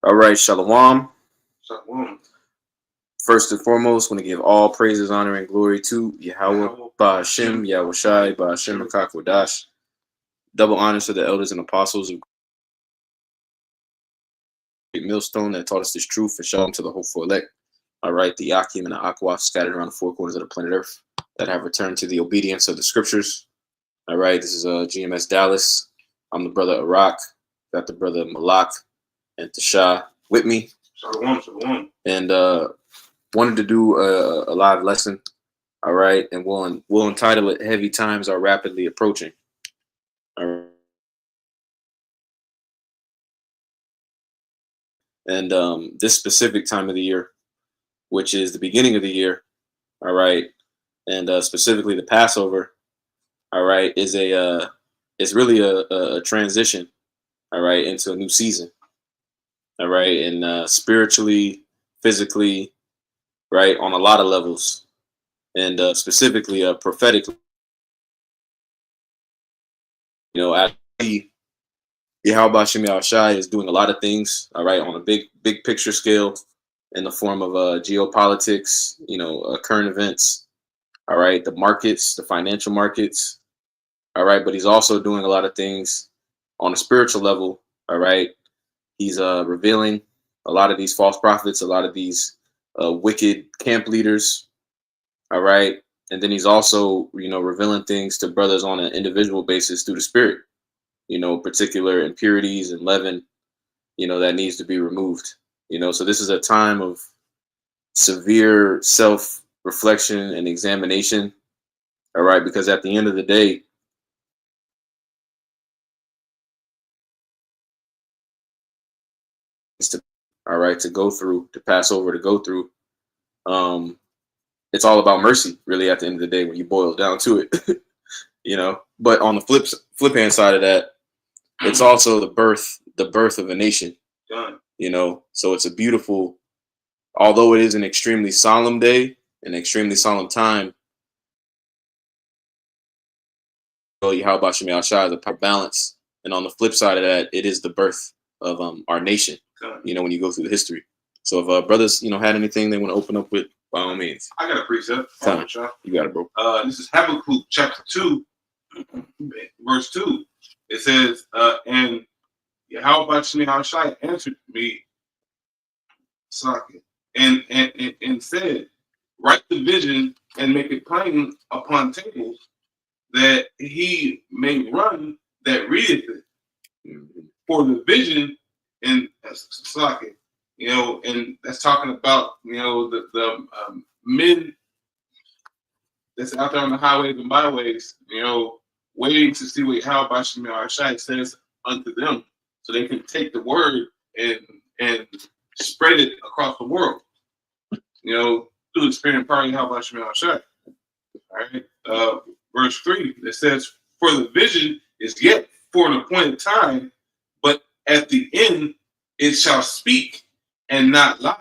All right, Shalom. Shalom. First and foremost, want to give all praises, honor, and glory to Yahweh, Yahweh, Ba'Hashem, Yahushai, Ba'Hashem, Akakwadash. Double honors to the elders and apostles of Great Millstone that taught us this truth, and shalom to the hopeful elect. All right, the Akim and the Aqua scattered around the four corners of the planet Earth that have returned to the obedience of the scriptures. All right, this is GMS Dallas. I'm the brother Iraq. Got the brother Malak and Tasha with me. Shalom, shalom. And wanted to do a live lesson. All right, and we'll entitle it "Heavy Times Are Rapidly Approaching." All right. And this specific time of the year, which is the beginning of the year, all right, and specifically the Passover, all right, is it's really a transition, all right, into a new season, all right, and spiritually, physically, right, on a lot of levels, and specifically prophetically, you know, actually, Yahweh Shem Yahushai is doing a lot of things, all right, on a big picture scale in the form of geopolitics, you know, current events, all right, the markets, the financial markets, all right, but he's also doing a lot of things on a spiritual level, all right. He's revealing a lot of these false prophets, a lot of these wicked camp leaders, all right, and then he's also, you know, revealing things to brothers on an individual basis through the Spirit. You know, particular impurities and leaven, you know, that needs to be removed. You know, so this is a time of severe self-reflection and examination. All right, because at the end of the day, all right, to go through, to pass over, to go through. It's all about mercy, really, at the end of the day, when you boil down to it. You know, but on the flip hand side of that, it's also the birth of a nation. You know, so it's a beautiful, although it is an extremely solemn day, an extremely solemn time. Yahweh Shem Yahushai is a power balance, and on the flip side of that, it is the birth of our nation. You know, when you go through the history. So if brothers, you know, had anything they want to open up with, by all means. I got a precept. You got it, bro. This is Habakkuk chapter 2, verse 2. It says, and Yahweh Shem Yahushai answered me, and said, write the vision and make it plain upon tables, that he may run that readeth it. For the vision and you know, and that's talking about, you know, the men that's out there on the highways and byways, you know, waiting to see what how Bashim Shai says unto them, so they can take the word and spread it across the world, you know, through the spirit and power of how Bashim Shai. All right, verse 3, it says, for the vision is yet for an appointed time, but at the end it shall speak and not lie.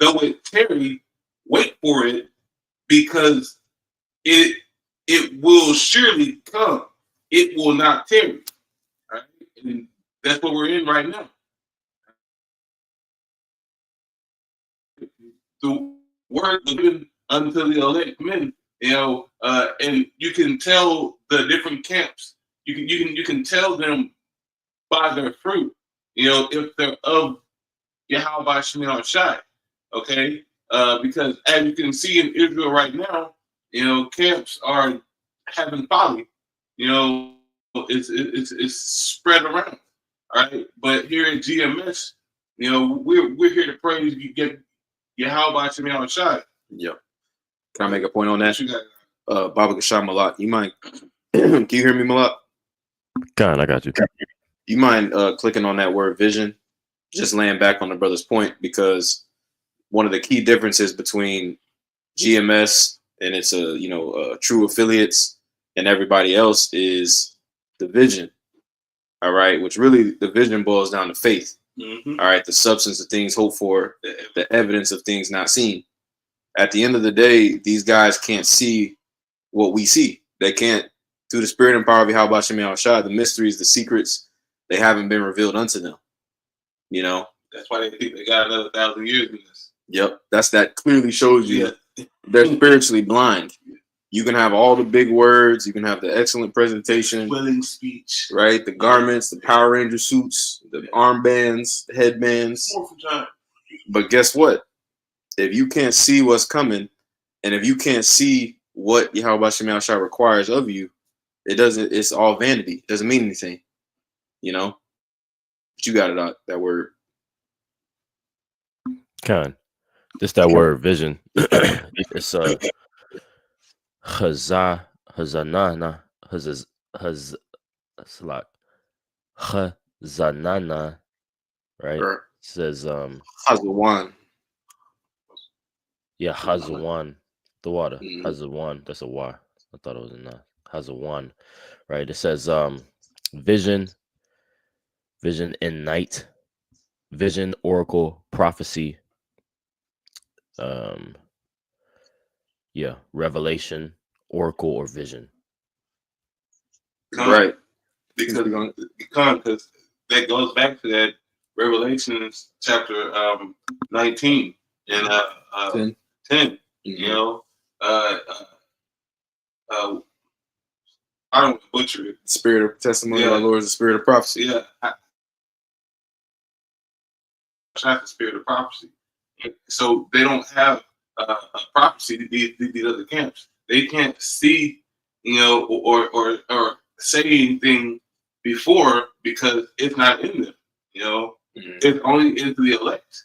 Though it tarry, wait for it, because it will surely come. It will not tarry. All right? And that's what we're in right now. The word given unto the elect men, you know, and you can tell the different camps. You can tell them by their fruit, you know, if they're of Yahweh Shem Shai, okay? Because as you can see in Israel right now, you know, camps are having folly, you know, it's spread around, all right? But here at GMS, you know, we're here to praise you, get Yahweh Shem Shai. Yep. Can I make a point on that? Baba Gasham Malak, you mind? Can you hear me, Malak? God, I got you. You mind clicking on that word vision? Just laying back on the brother's point, because one of the key differences between GMS and its true affiliates and everybody else is the vision. All right, which really the vision boils down to faith. Mm-hmm. All right, the substance of things hoped for, the evidence of things not seen. At the end of the day, these guys can't see what we see. They can't, through the spirit and power of Yahweh Shem Yahushai, the mysteries, the secrets, they haven't been revealed unto them. You know, That's why they think they got another 1,000 years in this. Yep, that clearly shows you they're spiritually blind. You can have all the big words, you can have the excellent presentation, Willing speech, right? The garments, the Power Ranger suits, the armbands, the headbands. But guess what? If you can't see what's coming, and if you can't see what Yahweh Shem Shah requires of you, it's all vanity. It doesn't mean anything. You know? But you got it out, that word. Con. Just that word vision. It's hazanana, hazanana, right? Or It says Hazawan. yeah, hazawan, the water. Mhm. Hazawan, that's a wa. I thought it was a na. Hazawan, right? It says vision in night, vision, oracle, prophecy, revelation, oracle, or vision. Right. Because that goes back to that Revelations chapter 19 and 10. 10. You know, I don't butcher it. Spirit of testimony of our Lord is the spirit of prophecy. Yeah, that's the spirit of prophecy. So they don't have a prophecy. These other camps, they can't see, you know, or say anything before because it's not in them. You know, it's only into the elect.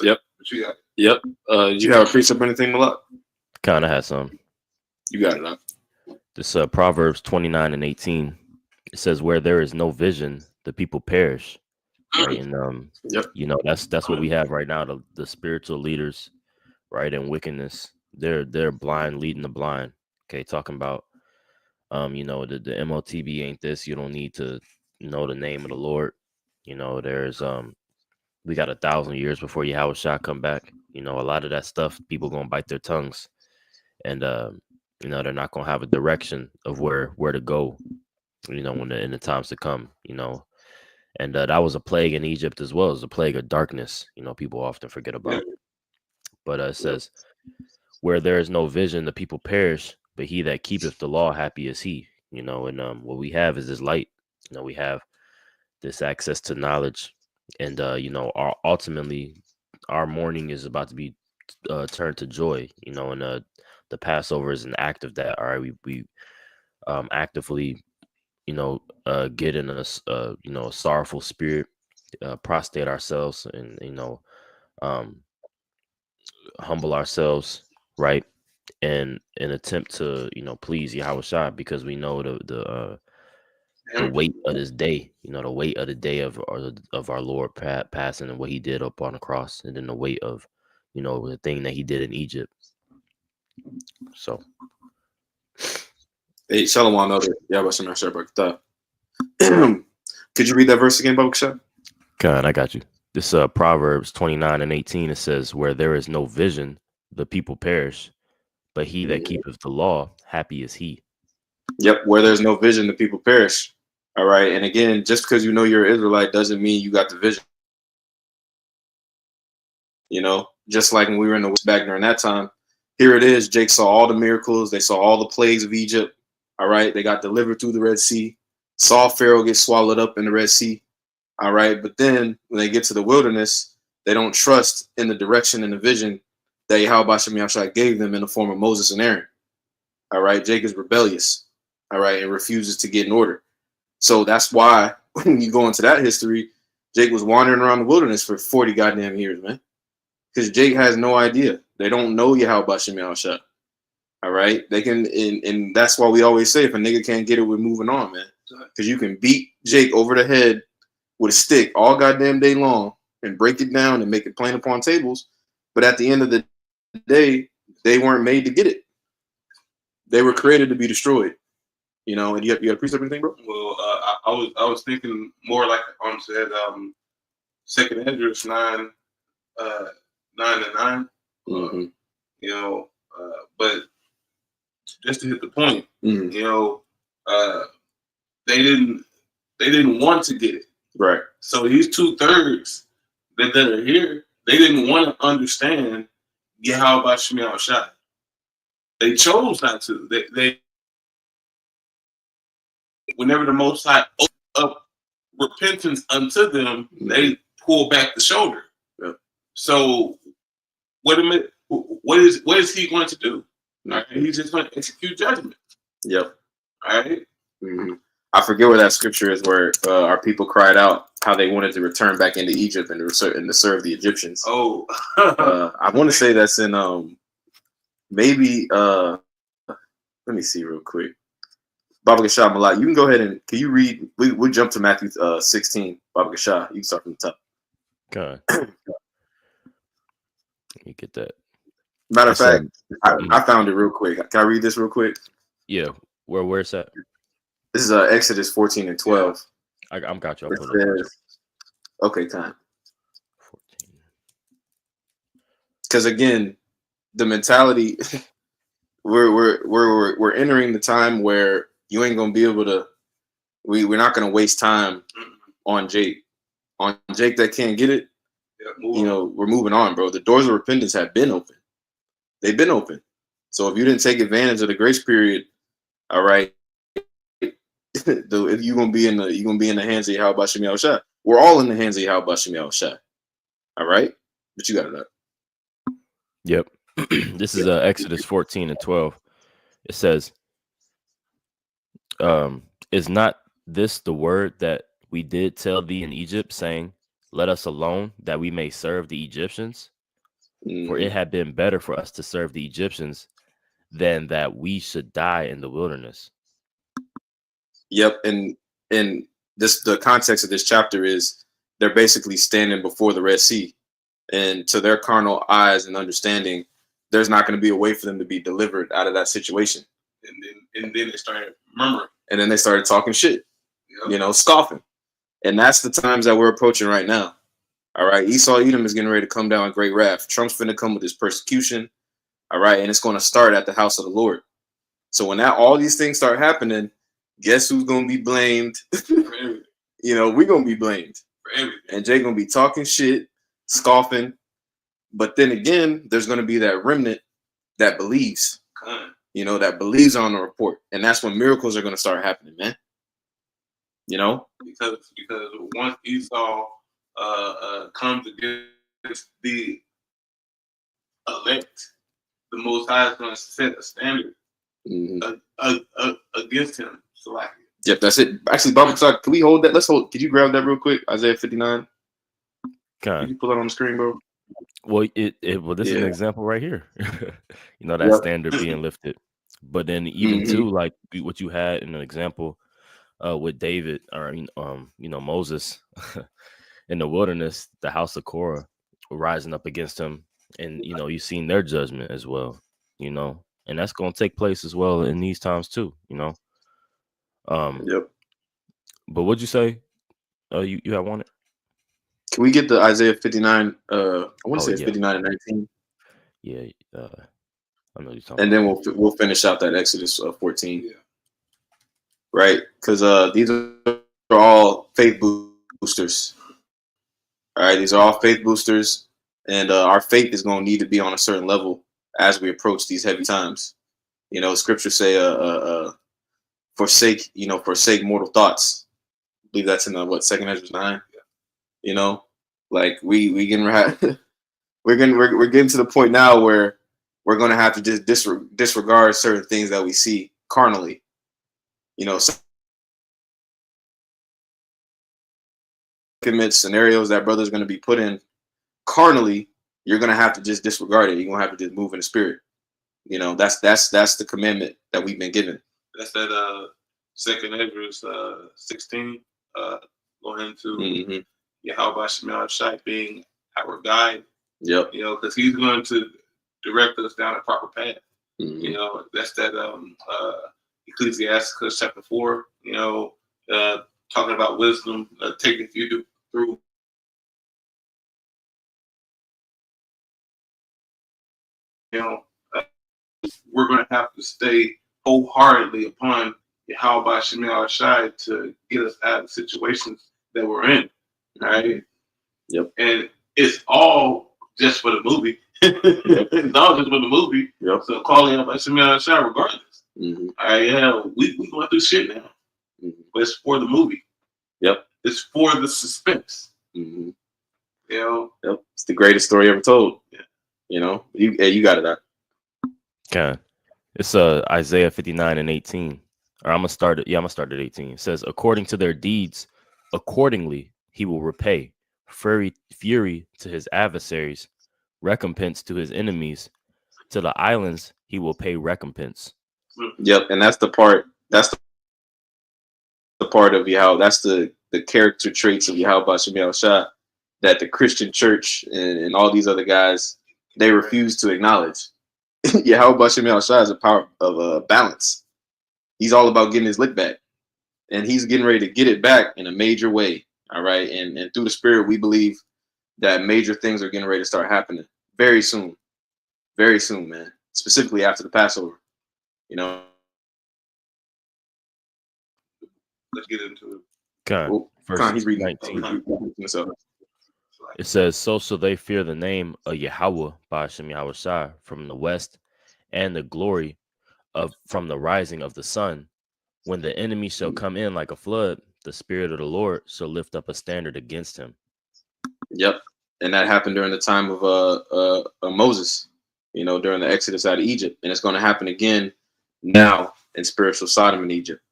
Yep. What you got? Yep. You have a precept or anything, Malak? Kind of has some. You got it, huh? This Proverbs 29:18. It says, "Where there is no vision, the people perish." Right, and you know, that's what we have right now. The spiritual leaders, right, and wickedness. They're blind leading the blind. Okay, talking about you know, the MOTB ain't this. You don't need to know the name of the Lord. You know, there's we got 1,000 years before Yahweh Shah come back. You know, a lot of that stuff, people gonna bite their tongues, and you know, they're not gonna have a direction of where to go. You know, in the times to come. You know, and that was a plague in Egypt as well. As a plague of darkness. You know, people often forget about. But it says, "Where there is no vision, the people perish. But he that keepeth the law, happy is he." You know, and what we have is this light. You know, we have this access to knowledge, and you know, ultimately, our mourning is about to be turned to joy. You know, and the Passover is an act of that. All right, we actively, you know, get in a you know, a sorrowful spirit, prostrate ourselves, and you know, humble ourselves, right, and attempt to, you know, please Yahweh Shah, because we know the weight of this day, you know, the weight of the day of our Lord passing and what he did up on the cross, and then the weight of, you know, the thing that he did in Egypt. So, hey, Shalom, Elder. Yahweh Shem Shah Barakatah. Could you read that verse again, Baruch Shah? God, I got you. This Proverbs 29:18. It says, "Where there is no vision, the people perish, but he that keepeth the law, happy is he." Yep. Where there's no vision, the people perish. All right. And again, just because you know you're an Israelite doesn't mean you got the vision. You know, just like when we were in the West back during that time, here it is. Jake saw all the miracles. They saw all the plagues of Egypt. All right. They got delivered through the Red Sea. Saw Pharaoh get swallowed up in the Red Sea. All right. But then when they get to the wilderness, they don't trust in the direction and the vision that Yahweh Shem Yahshua gave them in the form of Moses and Aaron. All right. Jake is rebellious. All right. And refuses to get in order. So that's why when you go into that history, Jake was wandering around the wilderness for 40 goddamn years, man. Because Jake has no idea. They don't know Yahweh Shem Yahshua. All right. They can, and that's why we always say if a nigga can't get it, we're moving on, man. Because you can beat Jake over the head with a stick all goddamn day long and break it down and make it plain upon tables. But at the end of the day, they weren't made to get it. They were created to be destroyed. You know, and you got a precept or anything, bro? Well, I was thinking more like said Second Esdras 9 and 9. You know, but just to hit the point, you know, they didn't want to get it. Right. So these 2/3 that are here, they didn't want to understand Yahweh Shemiah Shai. They chose not to. They whenever the Most High opened up repentance unto them, they pull back the shoulder. Yeah. So what is he going to do? Right? He's just going to execute judgment. Yep. All right. Mm-hmm. I forget where that scripture is where our people cried out how they wanted to return back into Egypt and to serve the Egyptians. Oh, I want to say that's in maybe let me see real quick. Baba Gashah Malak, you can go ahead and can you read? We'll jump to Matthew 16. Baba Gashah, you can start from the top. Okay. You get that. Matter of fact, I found it real quick. Can I read this real quick? Yeah. Where's that? This is Exodus 14 and 12. I'm got you. Okay, time. 14. Because again, the mentality we're entering the time where you ain't gonna be able to. We're not gonna waste time on Jake. On Jake that can't get it. We're moving on, bro. The doors of repentance have been open. They've been open. So if you didn't take advantage of the grace period, all right. If you're gonna be in the hands of Yahweh Shemiah Shai. We're all in the hands of Yahweh Shemiah Shai. All right, but you got it up. Yep. This is Exodus 14 and 12. It says, "Is not this the word that we did tell thee in Egypt, saying, let us alone, that we may serve the Egyptians? For it had been better for us to serve the Egyptians than that we should die in the wilderness." Yep, and the context of this chapter is they're basically standing before the Red Sea, and to their carnal eyes and understanding, there's not going to be a way for them to be delivered out of that situation. And then they started murmuring, and then they started talking shit, scoffing, and that's the times that we're approaching right now. All right, Esau Edom is getting ready to come down in great wrath. Trump's finna come with his persecution. All right, and it's going to start at the house of the Lord. So when all these things start happening, guess who's going to be blamed? We're going to be blamed for everything. And Jay going to be talking shit, scoffing. But then again, there's going to be that remnant that believes, that believes on the report. And that's when miracles are going to start happening, man. Because once Esau comes against the elect, the Most High is going to set a standard against him. So yep, that's it. Actually, Baba, can we hold that? Could you grab that real quick? Isaiah 59. Can you pull that on the screen, bro? Well, this is an example right here. That standard being lifted. But then even too, like what you had in an example with David, or Moses in the wilderness, the house of Korah rising up against him, and you've seen their judgment as well. And that's going to take place as well in these times too. Yep. But what'd you say? You have wanted? Can we get the Isaiah 59? I want to say 59 and 19. Yeah, I know you're talking. And then we'll finish out that Exodus 14. Yeah. Right, because these are all faith boosters. All right, these are all faith boosters, and our faith is going to need to be on a certain level as we approach these heavy times. Scripture say, forsake mortal thoughts. I believe that's in 2 Ezra 9. Yeah. Like we're getting to the point now where we're going to have to just disregard certain things that we see carnally. Commit scenarios that brother's going to be put in carnally, you're going to have to just disregard it. You're going to have to just move in the spirit. That's the commandment that we've been given. That's that 2 Ezra 16 going into Yahweh Shemiah Shai being our guide. Yep. Because he's going to direct us down a proper path. That's that Ecclesiastes chapter 4. Talking about wisdom, taking you through. We're going to have to stay wholeheartedly upon Yahweh Shemiah Shai to get us out of situations that we're in. All right. Yep. And it's all just for the movie. It's all just for the movie. Yep. So calling up Shemel Shah regardless. Mm-hmm. All right, yeah, we going through shit now. Mm-hmm. But it's for the movie. Yep. It's for the suspense. Mm-hmm. You know? Yep. It's the greatest story ever told. Yeah. You know? You got it out. Okay. It's Isaiah 59:18. Or I'm gonna start it. Yeah, I'm gonna start at 18. It says, according to their deeds, accordingly he will repay fury to his adversaries, recompense to his enemies. To the islands he will pay recompense. Yep, and that's the part. That's the part of Yahweh. That's the character traits of Yahweh Shemel Shah that the Christian church and all these other guys, they refuse to acknowledge. Yahweh Shemel Shah is a power of balance. He's all about getting his lick back, and he's getting ready to get it back in a major way. All right, and through the Spirit, we believe that major things are getting ready to start happening very soon, man. Specifically after the Passover, you know. Let's get into it. Okay. Verse he's reading 19. It says, so shall they fear the name of Yahweh by Hashem Yahweh Shai from the west, and the glory of from the rising of the sun. When the enemy shall come in like a flood, the Spirit of the Lord shall lift up a standard against him. Yep, and that happened during the time of Moses, you know, during the Exodus out of Egypt, and it's going to happen again now in spiritual Sodom in Egypt.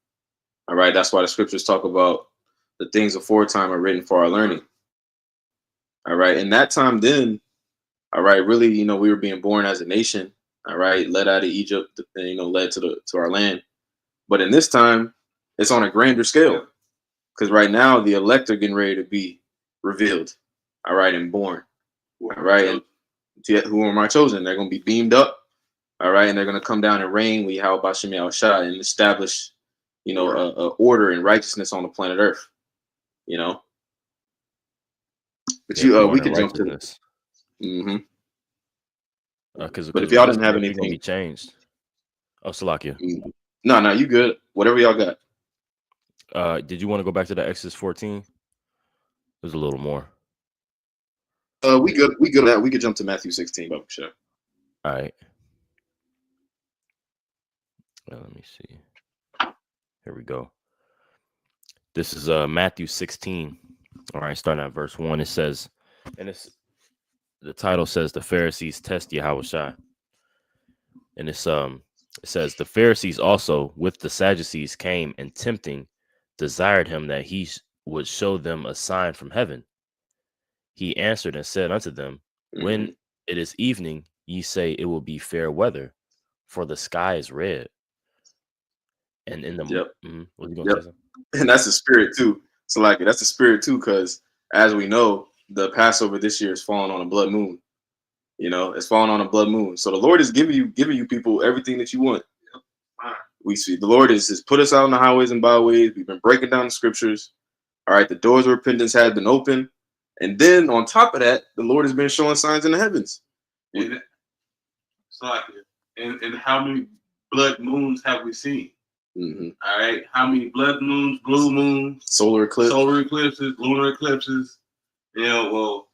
All right, that's why the scriptures talk about the things aforetime are written for our learning. All right, in that time then, all right, really, you know, we were being born as a nation, all right, led out of Egypt, and, you know, led to our land. But in this time, it's on a grander scale, because right now the elect are getting ready to be revealed, all right, and born, all right, and who are my chosen? They're going to be beamed up, all right, and they're going to come down and reign with Yahweh Shemel Shah and establish, you know, a order and righteousness on the planet Earth, you know. But we could jump to this. Mm-hmm. But if y'all didn't have anything, gonna be changed. Oh, Salakia. No, you good. Whatever y'all got. Did you want to go back to the Exodus 14? There's a little more. We good on that. We could jump to Matthew 16, but sure. All right. Well, let me see. Here we go. This is Matthew 16. All right, starting at verse 1. It says, and the title says the Pharisees test Yahweh Shai. And it says the Pharisees also with the Sadducees came and tempting desired him that he would show them a sign from heaven. He answered and said unto them, when it is evening, ye say it will be fair weather, for the sky is red. And in the what you gonna say? And that's the spirit too. So like that's the spirit too, because as we know, the Passover this year is falling on a blood moon. You know, it's falling on a blood moon. So the Lord is giving you people everything that you want. We see the Lord has put us out on the highways and byways. We've been breaking down the scriptures. All right, the doors of repentance have been open. And then on top of that, the Lord has been showing signs in the heavens. And how many blood moons have we seen? Mm-hmm. All right, how many blood moons, blue moons, solar eclipses, lunar eclipses? You know, well,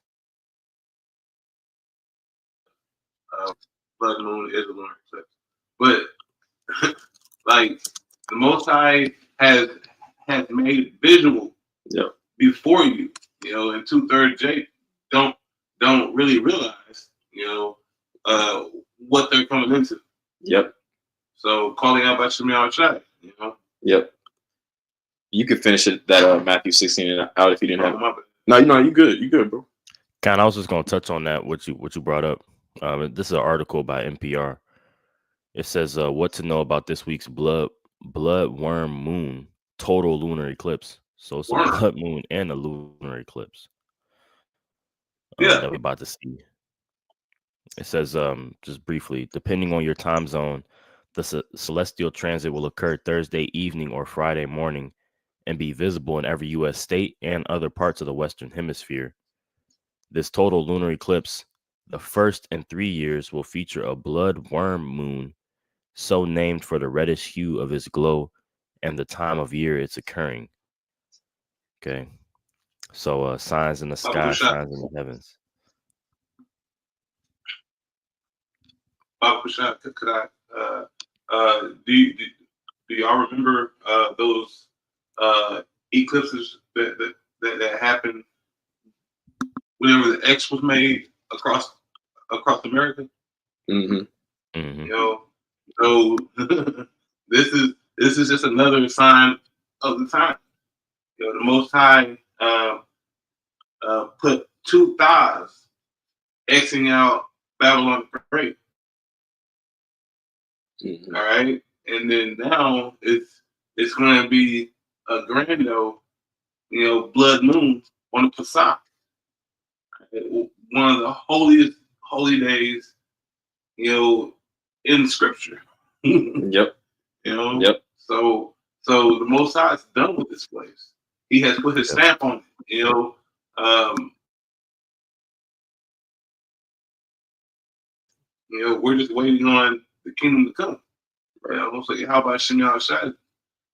blood moon is a lunar eclipse, but like the Most High has made visual before you. You know, and 2/3 J don't really realize, you know, what they're coming into. Yep. So calling out by Shemel Shai, you know. Yep. You could finish it that Matthew 16 out if you didn't have it. No, you good. You good, bro. Kind of, I was just gonna touch on that what you brought up. This is an article by NPR. It says what to know about this week's blood worm moon total lunar eclipse. So it's a blood moon and a lunar eclipse. That we're about to see. It says just briefly, depending on your time zone, the celestial transit will occur Thursday evening or Friday morning and be visible in every U.S. state and other parts of the Western Hemisphere. This total lunar eclipse, the first in 3 years, will feature a blood worm moon, so named for the reddish hue of its glow and the time of year it's occurring. Okay. So signs in the sky, signs in the heavens. Bob Bashad, could I? Do y'all remember those eclipses that happened whenever the X was made across America? Mm-hmm. Mm-hmm. You know, so this is just another sign of the time. You know, the Most High put two thighs Xing out Babylon the Great. Mm-hmm. All right, and then now it's going to be a grando, you know, blood moon on the Passat, one of the holiest holy days, you know, in Scripture. Yep. You know. Yep. So the Most High is done with this place. He has put his stamp on it. You know. You know, we're just waiting on the kingdom to come. Right? I'm saying, how about Shimei Shai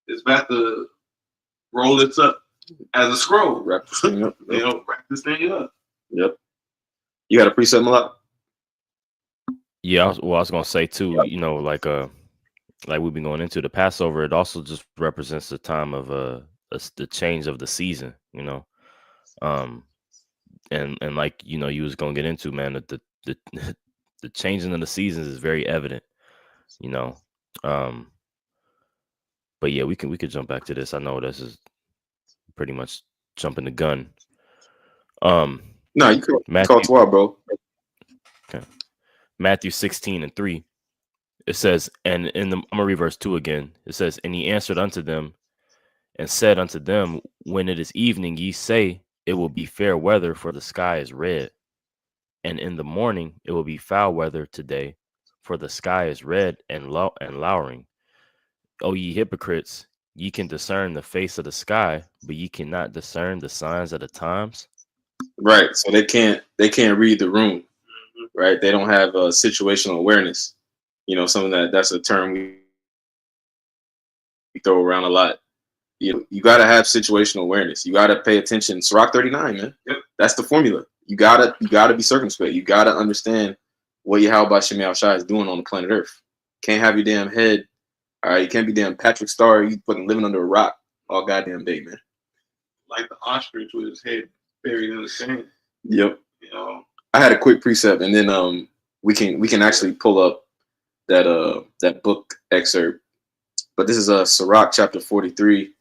is about to roll this up as a scroll. Wrap this thing up. You know, wrap this thing up. Yep. You got a preset, Malak? Yeah, I was gonna say too. You know, like we've been going into the Passover. It also just represents the time of the change of the season. You know, and like you know, you was gonna get into, man, that the the changing of the seasons is very evident. You know, but yeah, we could jump back to this. I know this is pretty much jumping the gun. No, you could Matthew, call 12, bro. Okay. Matthew 16:3. It says, and I'm gonna read verse 2 again. It says, and he answered unto them and said unto them, when it is evening, ye say it will be fair weather, for the sky is red. And in the morning it will be foul weather today, for the sky is red and lowering. O ye hypocrites, ye can discern the face of the sky, but ye cannot discern the signs of the times. Right. So they can't read the room. Right. They don't have situational awareness. You know, something that's a term we throw around a lot. You got to have situational awareness. You got to pay attention. Sirach 39, man. Yep. That's the formula. You gotta be circumspect. You gotta understand what Yahweh Shemel Shai is doing on the planet Earth. Can't have your damn head. All right, you can't be damn Patrick Star. You living under a rock all goddamn day, man. Like the ostrich with his head buried in the sand. Yep. You know. I had a quick precept, and then we can actually pull up that book excerpt. But this is Sirach chapter 43,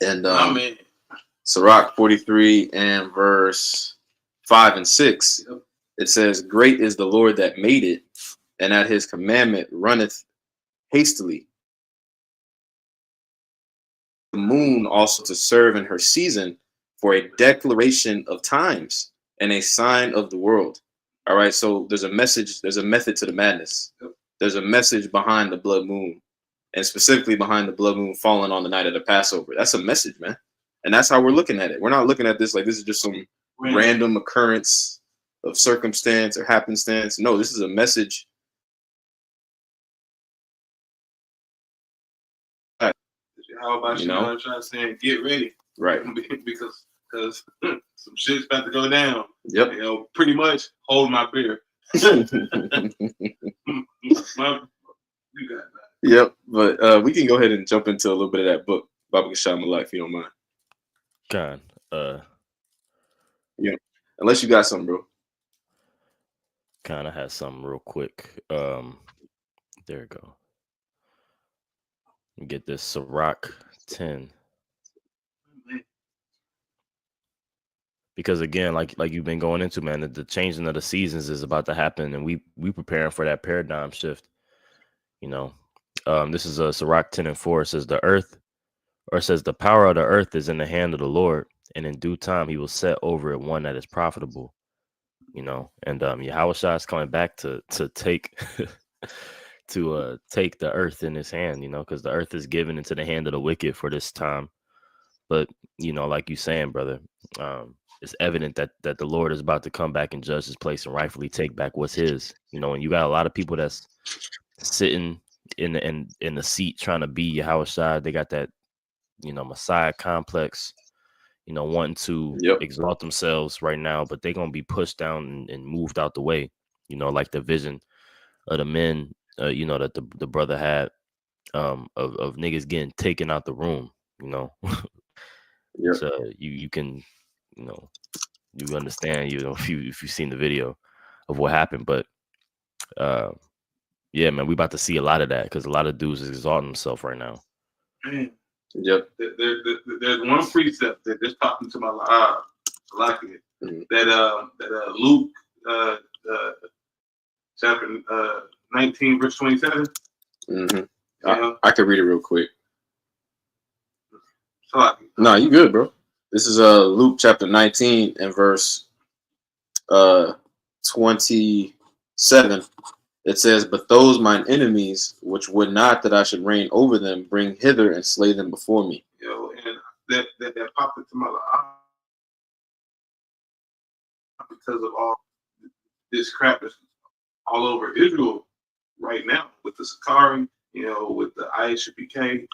and Sirach 43 and verse 5 and 6. Yep. It says, "Great is the Lord that made it, and at his commandment runneth hastily. The moon also to serve in her season, for a declaration of times and a sign of the world." All right, so there's a message, there's a method to the madness. Yep. There's a message behind the blood moon, and specifically behind the blood moon falling on the night of the Passover. That's a message, man. And that's how we're looking at it. We're not looking at this like this is just some random occurrence of circumstance or happenstance. No, this is a message. How about you know, trying to say, get ready, right? because some shit's about to go down. Yep. You know, pretty much hold my beer. Yep. But we can go ahead and jump into a little bit of that book, Baba Kashai Malak, if you don't mind. God. Yeah. Unless you got something, bro. Kind of had something real quick. There we go. Get this Sirach 10. Because again, like you've been going into, man, the changing of the seasons is about to happen, and we preparing for that paradigm shift. You know, this is a Sirach 10 and 4. It says the power of the earth is in the hand of the Lord, and in due time he will set over it one that is profitable. You know, and Yahweh Shai is coming back to take to take the earth in his hand, you know, because the earth is given into the hand of the wicked for this time. But, you know, like you saying, brother, it's evident that the Lord is about to come back and judge his place and rightfully take back what's his, you know, and you got a lot of people that's sitting in the seat trying to be Yahweh Shai. They got that, you know, Messiah complex, wanting to exalt themselves right now, but they're gonna be pushed down and moved out the way. Like the vision of the men, that the brother had, of niggas getting taken out the room. So you can, you understand, if you've seen the video of what happened, but yeah, man, we about to see a lot of that because a lot of dudes is exalting themselves right now. Man, there's one precept that just popped into my life. I like it. That Luke chapter 19 verse 27. I could read it real quick. No, you good, bro. This is Luke chapter 19 and verse 27. It says, "But those mine enemies, which would not that I should reign over them, bring hither and slay them before me." And that popped into my life because of all this crap that's all over Israel right now with the Sakari, with the ISUPK,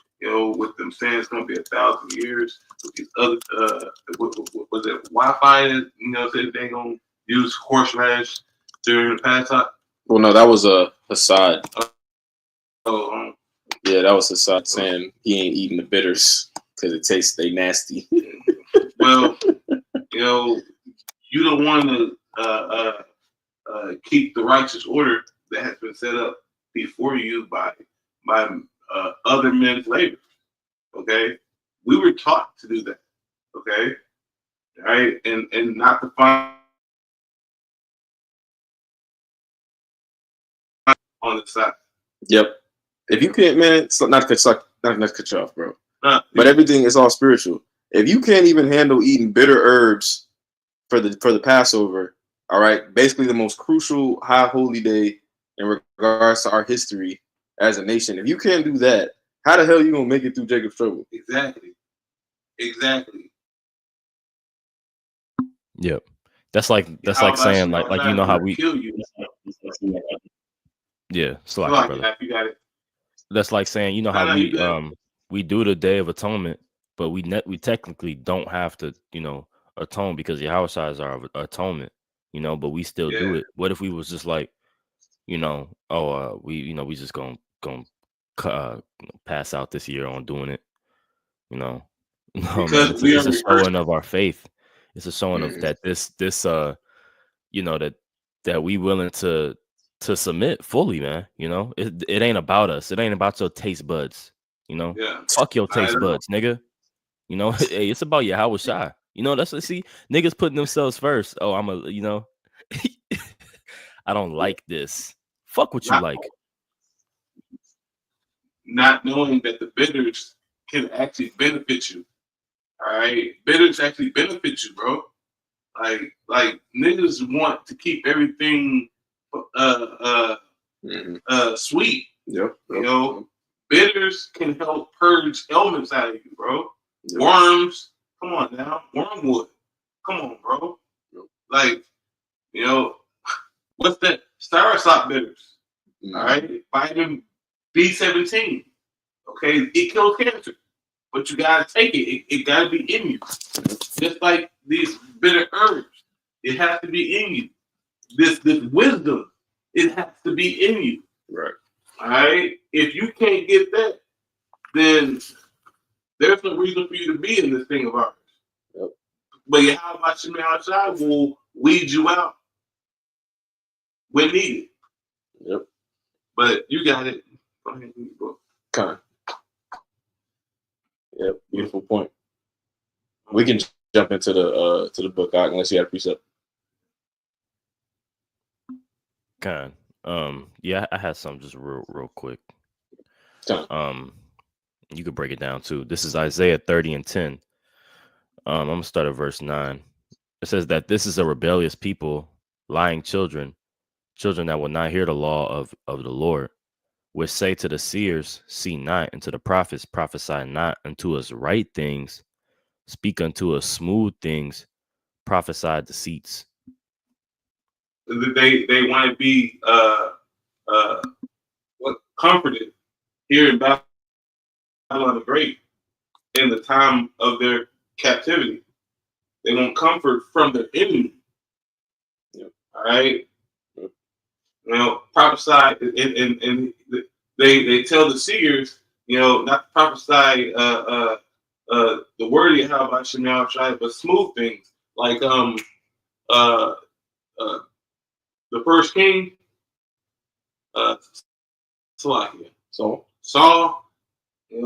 with them saying it's going to be 1,000 years. With these other, was it Wi-Fi? Said they going to use horseradish during the Passover. Well, no, that was Hassad. Yeah, that was Hassad saying he ain't eating the bitters because it tastes they nasty. Well, you don't want to keep the righteous order that has been set up before you by other men's labor. Okay, we were taught to do that. Okay, right, and not to find on the side. Yep. If you can't, man, it's not to cut you off, bro. But everything is all spiritual. If you can't even handle eating bitter herbs for the Passover, all right, basically the most crucial high holy day in regards to our history as a nation. If you can't do that, how the hell are you gonna make it through Jacob's trouble? Exactly. Yep. That's like saying like how we kill you. Yeah, brother. You got it. That's like saying, how we do the Day of Atonement, but we technically don't have to, atone because Yahushua is our atonement, but we still do it. What if we was just like, we just gonna pass out this year on doing it, No, man, it's a showing of our faith. It's a showing of that that we willing to submit fully, man. It ain't about us. It ain't about your taste buds. Fuck your taste buds, nigga. Hey, it's about Yahushua. That's what see niggas putting themselves first. Oh, I'm a I don't like this. Fuck what you like. Not knowing that the bitters can actually benefit you. All right, bitters actually benefit you, bro. Like niggas want to keep everything sweet. Yep. Bitters can help purge elements out of you, bro. Yep. Worms, come on now. Wormwood, come on, bro. Yep. Like, what's that? Soursop bitters. All right, vitamin B17. Okay, it kills cancer, but you gotta take it. It gotta be in you. Just like these bitter herbs, it has to be in you. This wisdom, it has to be in you. Right. All right. If you can't get that, then there's no reason for you to be in this thing of ours. Yep. But Yahweh Shemai outside will weed you out when needed. Yep. But you got it. Go ahead, bro. Kind. Yep. Beautiful point. We can jump into the book unless you have a precept. Kind. Yeah, I had some just real quick. You could break it down too. This is Isaiah 30 and 10. I'm gonna start at verse 9. It says that this is a rebellious people, lying children that will not hear the law of the Lord, which say to the seers, see not, and to the prophets, prophesy not unto us right things, speak unto us smooth things, prophesy deceits. They want to be comforted here in Babylon the Great in the time of their captivity. They want comfort from their enemy. Yep. All right. Yep. Prophesy, and they tell the seers, not to prophesy the word of Yahweh Shemel Shai, but smooth things like the first king, Salakia. So Saul, he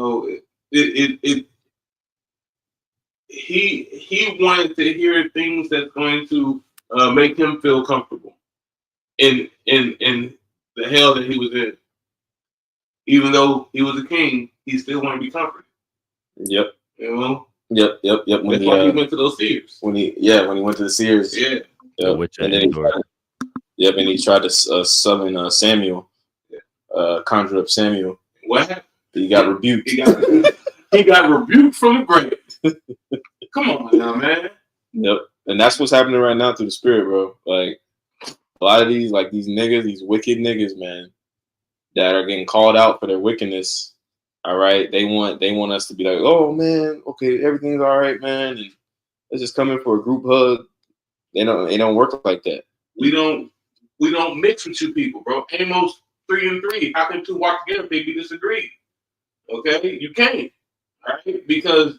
wanted to hear things that's going to make him feel comfortable in the hell that he was in. Even though he was a king, he still wanted to be comforted. Yep. Yep. When that's why he went to those seers. When he went to the seers. Yeah. Yep. And then he tried to summon Samuel. Conjure up Samuel. What happened? He got rebuked. He got rebuked from the grave. Come on now, man. Yep. And that's what's happening right now through the spirit, bro. Like a lot of these niggas, these wicked niggas, man, that are getting called out for their wickedness. All right. They want us to be like, oh man, okay, everything's all right, man. And let's just come in for a group hug. They don't work like that. We don't mix with you people, bro. Amos 3:3. How can two walk together if they be disagreed? Okay, you can't. All right, because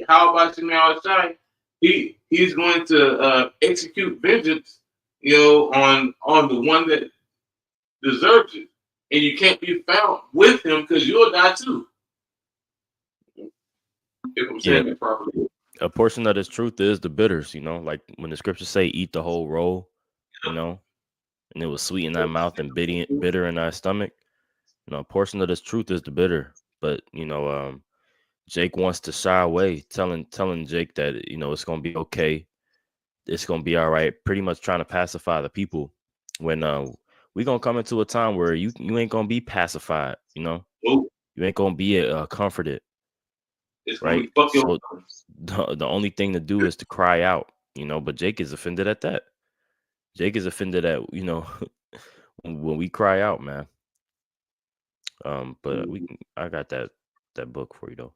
how about Shemel Shai? He's going to execute vengeance, on the one that deserves it, and you can't be found with him because you'll die too. If I'm saying it properly. A portion of this truth is the bitters, like when the scriptures say, "Eat the whole roll," and it was sweet in thy mouth and bitter in thy stomach. A portion of this truth is the bitter, but Jake wants to shy away, telling Jake that it's gonna be okay, it's gonna be all right. Pretty much trying to pacify the people when we're gonna come into a time where you ain't gonna be pacified. You ain't gonna be comforted. It's right. So the only thing to do is to cry out. But Jake is offended at that. Jake is offended at when we cry out, man. But I got that book for you though.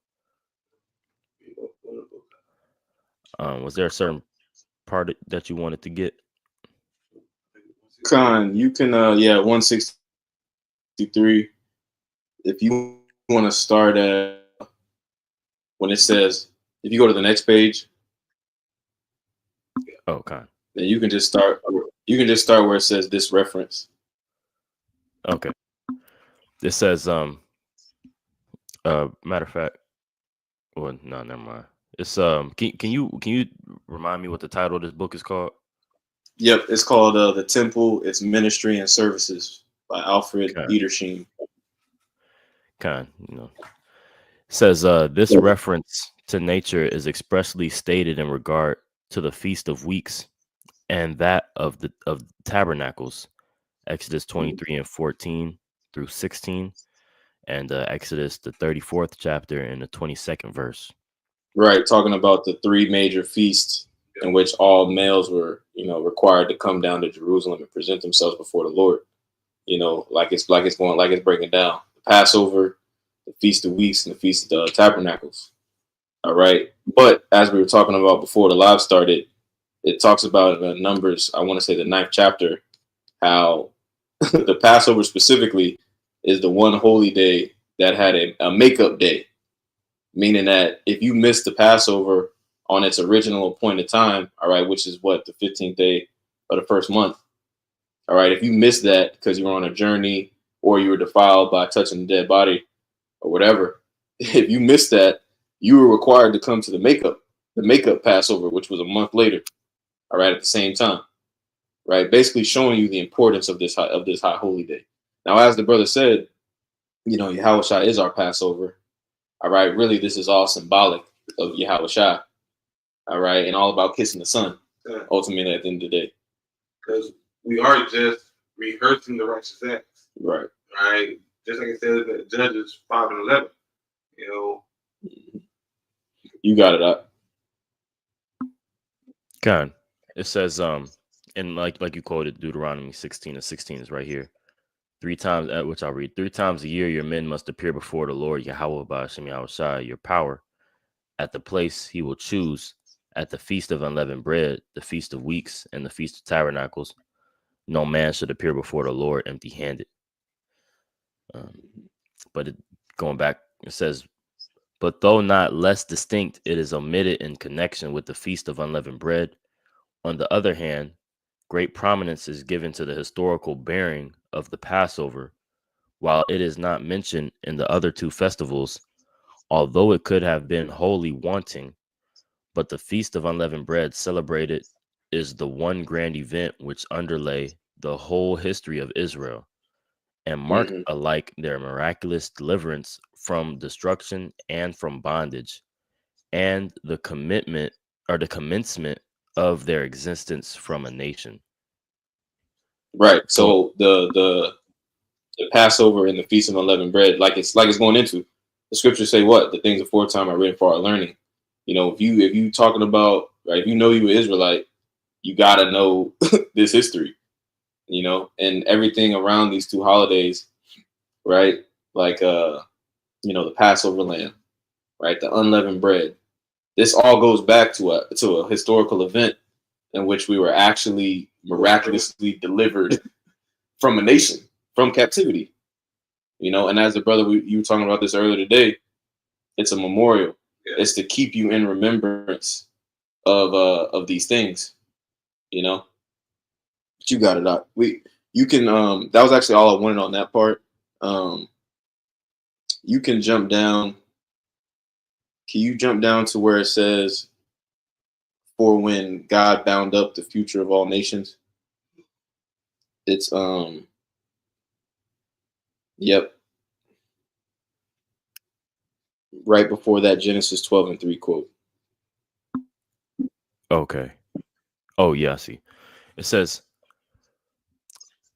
Was there a certain part that you wanted to get? Con, you can 163. If you want to start at when it says, if you go to the next page. Oh, Con. Then you can just start. You can just start where it says this reference. Okay. It says matter of fact. Well, no, never mind. It's can you remind me what the title of this book is called? Yep, it's called The Temple, Its Ministry and Services by Alfred Edersheim. It says this reference to nature is expressly stated in regard to the Feast of Weeks and that of Tabernacles, Exodus 23:14 through 16, and Exodus the 34th chapter and the 22nd verse. Right, talking about the three major feasts in which all males were, required to come down to Jerusalem and present themselves before the Lord. Like it's breaking down the Passover, the Feast of Weeks, and the Feast of Tabernacles. All right, but as we were talking about before the live started, it talks about in Numbers, I want to say the 9th chapter, how the Passover specifically is the one holy day that had a makeup day, meaning that if you missed the Passover on its original appointed time, all right, which is the 15th day of the first month. All right, if you missed that because you were on a journey or you were defiled by touching the dead body or whatever, if you missed that, you were required to come to the makeup Passover, which was a month later. All right, at the same time, right? Basically showing you the importance of this high holy day. Now, as the brother said, Yahweh Shai is our Passover. All right, really, this is all symbolic of Yahweh Shai. All right, and all about kissing the sun, ultimately at the end of the day. Because we are just rehearsing the righteous acts. Right. Right. Just like it says in Judges 5:11. You got it up. Con. It says, and like you quoted, Deuteronomy 16:16 is right here. 3 times, which I'll read. 3 times a year, your men must appear before the Lord Yahweh Ba'ashem Yahushai, your power, at the place he will choose at the Feast of Unleavened Bread, the Feast of Weeks, and the Feast of Tabernacles, no man should appear before the Lord empty-handed. Going back, it says, but though not less distinct, it is omitted in connection with the Feast of Unleavened Bread. On the other hand, great prominence is given to the historical bearing of the Passover, while it is not mentioned in the other two festivals, although it could have been wholly wanting. But the Feast of Unleavened Bread celebrated is the one grand event which underlay the whole history of Israel and marked alike their miraculous deliverance from destruction and from bondage, and the commitment or the commencement of their existence from a nation. Right. So the Passover and the Feast of Unleavened Bread, like it's going into, the scriptures say what? The things aforetime are written for our learning. You know, if you talking about, right, if you know you an Israelite, you gotta know this history, you know, and everything around these two holidays, right? Like you know, the Passover lamb, right? The unleavened bread. This all goes back to a historical event in which we were actually miraculously delivered from a nation, from captivity. You know, and as a brother, you were talking about this earlier today, it's a memorial. Yeah. It's to keep you in remembrance of these things, you know. But you got it out. You can that was actually all I wanted on that part. You can jump down. Can you jump down to where it says, for when God bound up the future of all nations? It's yep. Right before that Genesis 12:3 quote. Okay. Oh, yeah, I see. It says,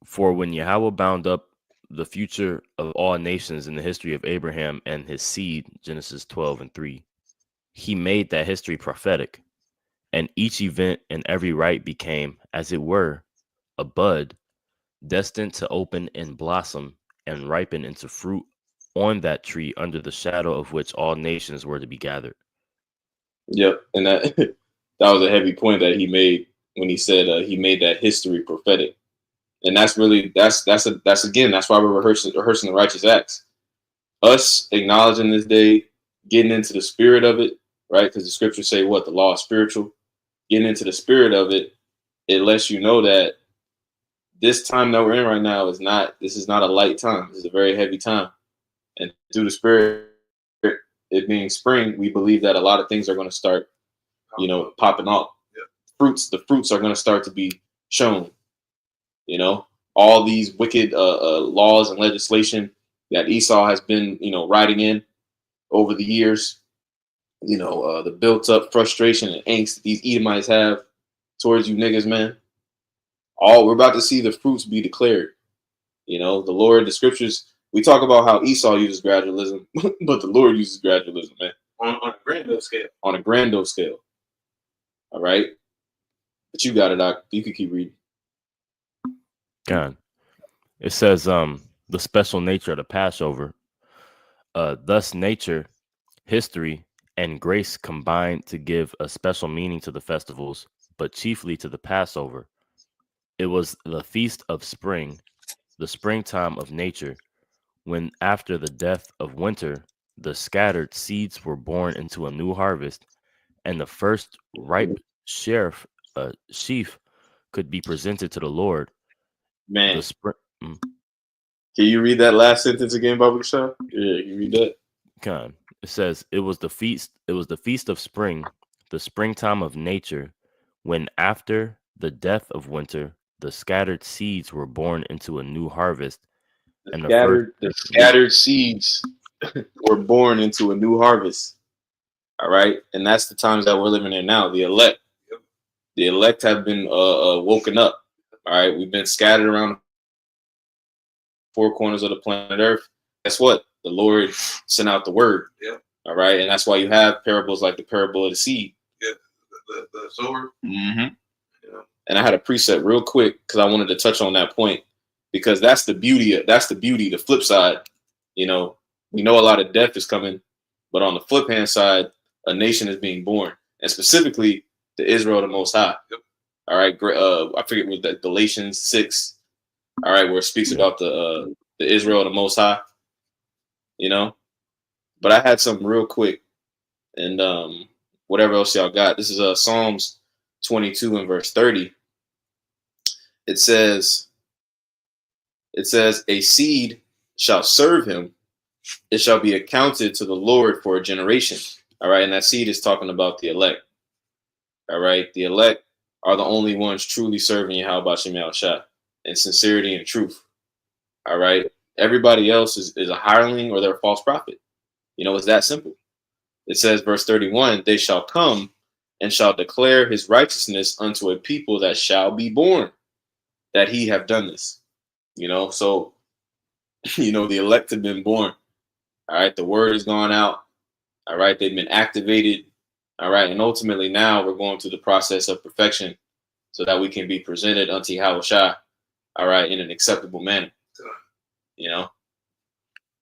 for when Yahweh bound up the future of all nations in the history of Abraham and his seed, Genesis 12:3, he made that history prophetic, and each event and every rite became, as it were, a bud, destined to open and blossom and ripen into fruit on that tree under the shadow of which all nations were to be gathered. Yep, and that that was a heavy point that he made when he said he made that history prophetic, and that's really that's again, that's why we're rehearsing the righteous acts. Us acknowledging this day, getting into the spirit of it, right? Because the scriptures say what? The law is spiritual. Getting into the spirit of it, it lets you know that this time that we're in right now is not a light time. This is a very heavy time, and through the spirit, it being spring, we believe that a lot of things are going to start, you know, popping off. Yeah. The fruits are going to start to be shown. You know, all these wicked laws and legislation that Esau has been, you know, writing in over the years. You know, the built up frustration and angst that these Edomites have towards you niggas, man. We're about to see the fruits be declared. You know, the Lord, the scriptures. We talk about how Esau uses gradualism, but the Lord uses gradualism, man. On a grandiose scale. On a grandiose scale. All right. But you got it, Doc. You can keep reading. God. It says the special nature of the Passover. Thus nature, history, and grace combined to give a special meaning to the festivals, but chiefly to the Passover. It was the feast of spring, the springtime of nature, when after the death of winter, the scattered seeds were born into a new harvest, and the first ripe sheaf could be presented to the Lord. Man, can you read that last sentence again, Baba Shah? Yeah, you read that. God, it says it was the feast. It was the feast of spring, the springtime of nature, when after the death of winter, the scattered seeds were born into a new harvest. The scattered seeds were born into a new harvest. All right. And that's the times that we're living in now. The elect have been woken up. All right. We've been scattered around the four corners of the planet Earth. Guess what? The Lord sent out the word. Yeah. All right. And that's why you have parables like the parable of the seed. Yeah. The sower. Mm-hmm. Yeah. And I had a preset real quick because I wanted to touch on that point. Because that's the beauty. The flip side, you know, we know a lot of death is coming, but on the flip hand side, a nation is being born. And specifically, the Israel of the Most High. Yep. All right, I forget what that Galatians 6. All right, where it speaks about the Israel of the Most High. You know, but I had something real quick, and whatever else y'all got. This is Psalms 22 and verse 30. It says, a seed shall serve him. It shall be accounted to the Lord for a generation. All right. And that seed is talking about the elect. All right. The elect are the only ones truly serving Yahweh Shem Yahushua in sincerity and truth. All right. Everybody else is a hireling or they're a false prophet. You know, it's that simple. It says, verse 31, they shall come and shall declare his righteousness unto a people that shall be born, that he have done this. You know, so, you know, the elect have been born. All right. The word has gone out. All right. They've been activated. All right. And ultimately now we're going through the process of perfection so that we can be presented unto Yahushua, all right, in an acceptable manner. You know,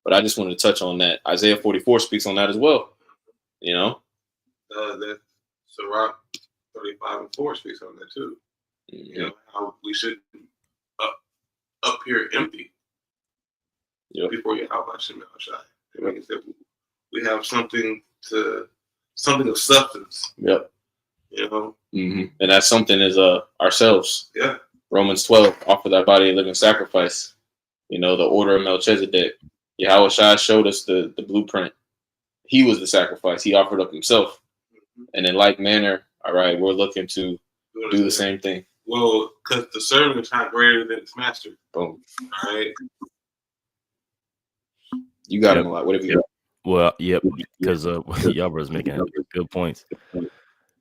but I just wanted to touch on that. Isaiah 44 speaks on that as well. You know, that Sirach 35 and 4 speaks on that too. Mm-hmm. You know, how we should appear empty before Yahweh Shem Yahushua. Like I said, we have something of substance. Yep. You know, and that something is ourselves. Yeah. Romans 12, offer thy body a living sacrifice. You know, the order of Melchizedek. Yahushua showed us the blueprint. He was the sacrifice. He offered up himself. And in like manner, all right, we're looking to do the same thing. Well, because the servant is not greater than its master. Boom. All right. You got him a lot. What have you got? Well, yep, because y'all brothers making good points.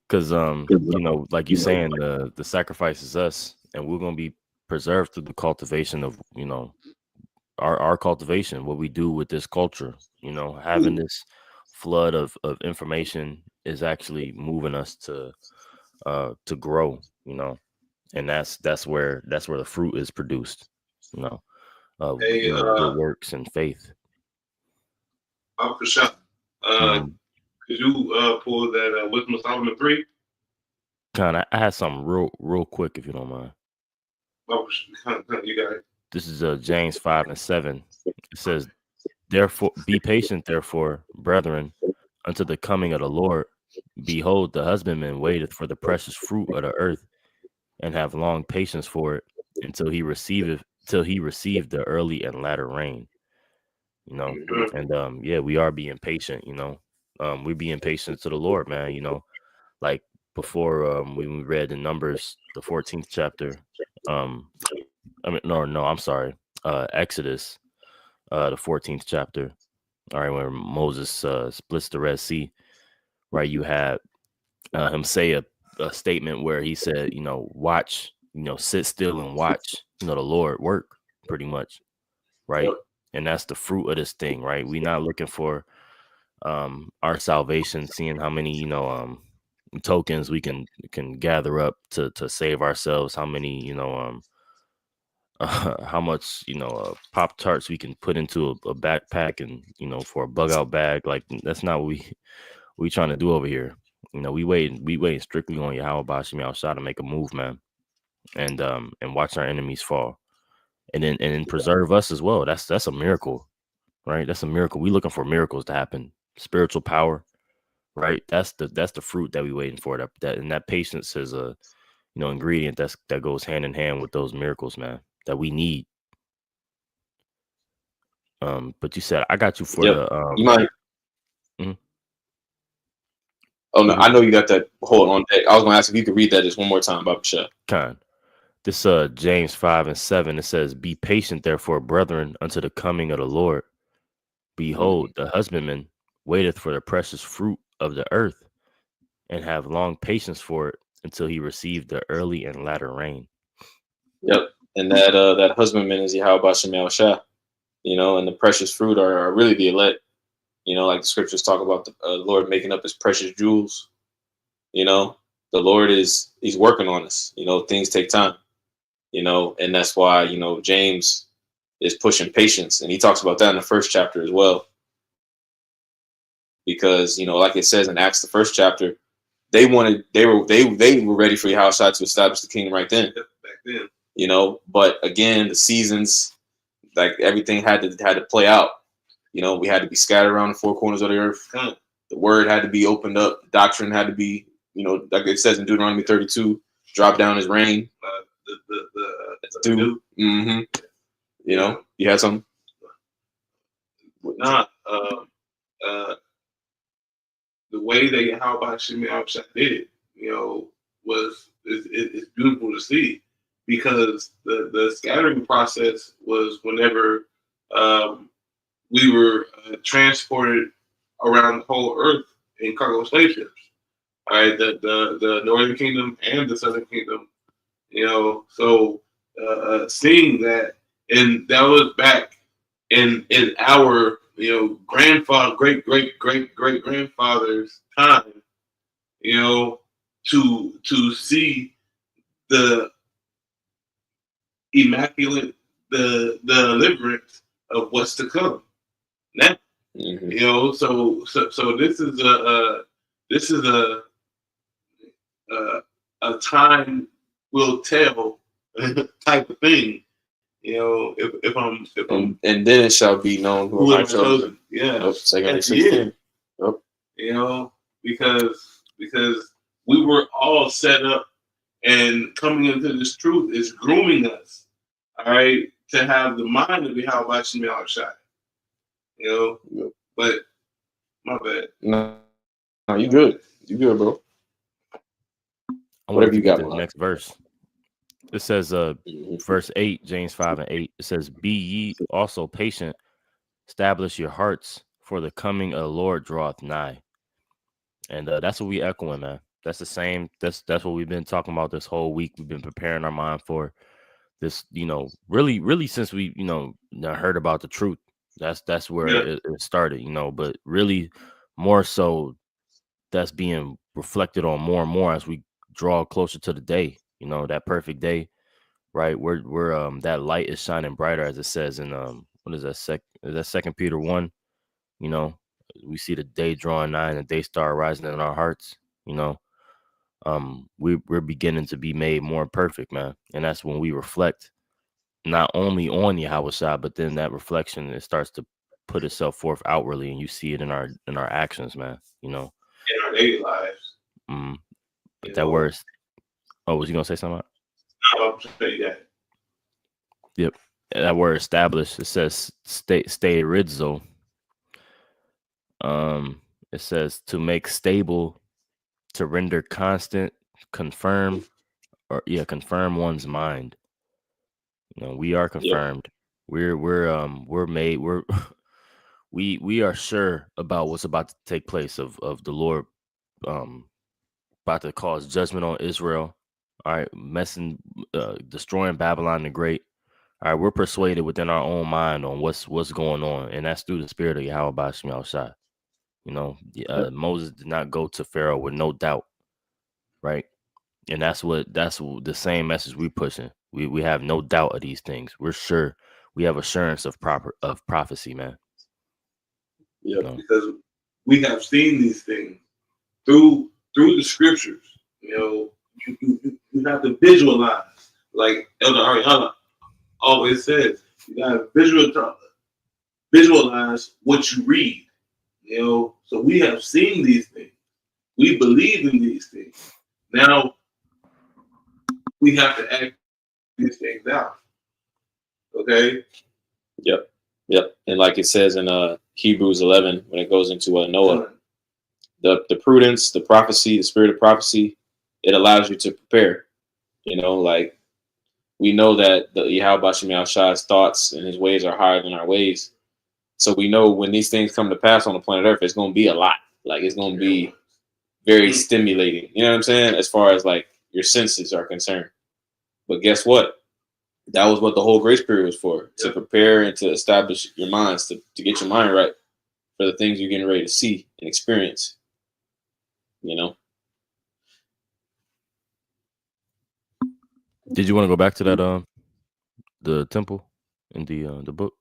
Because you know, like you saying, the sacrifice is us, and we're gonna be preserved through the cultivation of, you know, our cultivation, what we do with this culture. You know, having this flood of information is actually moving us to grow. You know, and that's where the fruit is produced. You know, good works and faith. For sure. Could you pull that Wisdom of Solomon 3? I had something real quick, if you don't mind. You got it. This is James 5 and 7. It says, therefore, be patient, therefore, brethren, unto the coming of the Lord. Behold, the husbandman waiteth for the precious fruit of the earth, and have long patience for it, till he receive the early and latter rain. You know, and yeah, we are being patient. You know, we're being patient to the Lord, man. You know, like before, when we read in Numbers, the 14th chapter. I'm sorry. Exodus, the 14th chapter. All right, where Moses splits the Red Sea. Right, you had him say a statement where he said, you know, watch, you know, sit still and watch, you know, the Lord work, pretty much, right? Yep. And that's the fruit of this thing, right? We're not looking for our salvation, seeing how many, you know, tokens we can gather up to save ourselves, how many, you know, how much, you know, Pop-Tarts we can put into a backpack and, you know, for a bug out bag. Like, that's not what we trying to do over here. You know, we wait strictly on Yahweh Shem Yahushua to make a move, man, and watch our enemies fall, and then preserve us as well. That's a miracle, right? That's a miracle. We looking for miracles to happen. Spiritual power, right? That's the fruit that we waiting for. That patience is a, you know, ingredient that goes hand in hand with those miracles, man, that we need. But you said I got you for the you might. Oh no, I know you got that hold on deck. I was gonna ask if you could read that just one more time, Baba Shah. This James 5 and 7, it says, be patient, therefore, brethren, unto the coming of the Lord. Behold, the husbandman waiteth for the precious fruit of the earth, and have long patience for it, until he receive the early and latter rain. Yep. And that husbandman is Yahweh Shem Yahushua. You know, and the precious fruit are really the elect. You know, like the scriptures talk about the Lord making up his precious jewels. You know, the Lord he's working on us. You know, things take time, you know, and that's why, you know, James is pushing patience. And he talks about that in the first chapter as well. Because, you know, like it says in Acts, the first chapter, they were ready for Yahushua to establish the kingdom right then. Back then. You know, but again, the seasons, like everything had to play out. You know, we had to be scattered around the four corners of the earth. The word had to be opened up. The doctrine had to be, you know, like it says in Deuteronomy 32, drop down his rain. The dew. Mm-hmm. You know, you had something? Nah, the way that Yahweh Shemel did it, you know, it's beautiful to see, because the scattering process was whenever we were transported around the whole earth in cargo slave ships. All right, the Northern Kingdom and the Southern Kingdom, you know, so seeing that, and that was back in our, you know, grandfather, great grandfather's time, you know, to see the immaculate, the deliverance of what's to come now. Mm-hmm. You know, so this is a time will tell type of thing. You know, if I'm and then it shall be known who am I chosen. Yeah. Nope, 2 16. Yep. You know, because we were all set up, and coming into this truth is grooming us, all right, to have the mind of Yahweh Shemel Shai. You know, yep. But my bad. No, you good. You good, bro. Whatever you got. The next verse. It says, verse 8, James 5:8. It says, "Be ye also patient, establish your hearts, for the coming of the Lord draweth nigh." And that's what we echoing, man. That's the same. That's what we've been talking about this whole week. We've been preparing our mind for this, you know, really since we, you know, heard about the truth. That's where it started, you know. But really, more so, that's being reflected on more and more as we draw closer to the day. You know, that perfect day. Right, we're that light is shining brighter, as it says in what is that 2 Peter 1. You know, we see the day drawing nigh and the day star rising in our hearts. You know, we're beginning to be made more perfect, man, and that's when we reflect not only on Yahweh Shai, but then that reflection, it starts to put itself forth outwardly, and you see it in our actions, man. You know, in our daily lives. But that word. Oh, was you gonna say something? I'll say that. Yep, that word established. It says stay rizzo. It says to make stable, to render constant, confirm one's mind. You know, we are confirmed. Yep. We're made. We are sure about what's about to take place of the Lord, about to cause judgment on Israel. All right, destroying Babylon the Great. All right, we're persuaded within our own mind on what's going on, and that's through the spirit of Yahweh Shemel Shai. You know, Moses did not go to Pharaoh with no doubt, right? And that's the same message we're pushing. We have no doubt of these things. We're sure. We have assurance of prophecy, man. Yeah, you know? Because we have seen these things through the scriptures. You know, you have to visualize, like Elder Ariana always says. You got to visualize what you read. You know, so we have seen these things. We believe in these things. Now we have to act these things out. Okay. Yep. And like it says in Hebrews 11, when it goes into Noah, the prudence, the prophecy, the spirit of prophecy, it allows you to prepare. You know, like we know that the Yahweh Shemel Shai's thoughts and his ways are higher than our ways. So we know when these things come to pass on the planet Earth, it's going to be a lot. Like it's going to be very stimulating. You know what I'm saying? As far as like your senses are concerned. But guess what? That was what the whole grace period was for, to prepare and to establish your minds, to get your mind right for the things you're getting ready to see and experience. You know? Did you want to go back to that the temple in the book?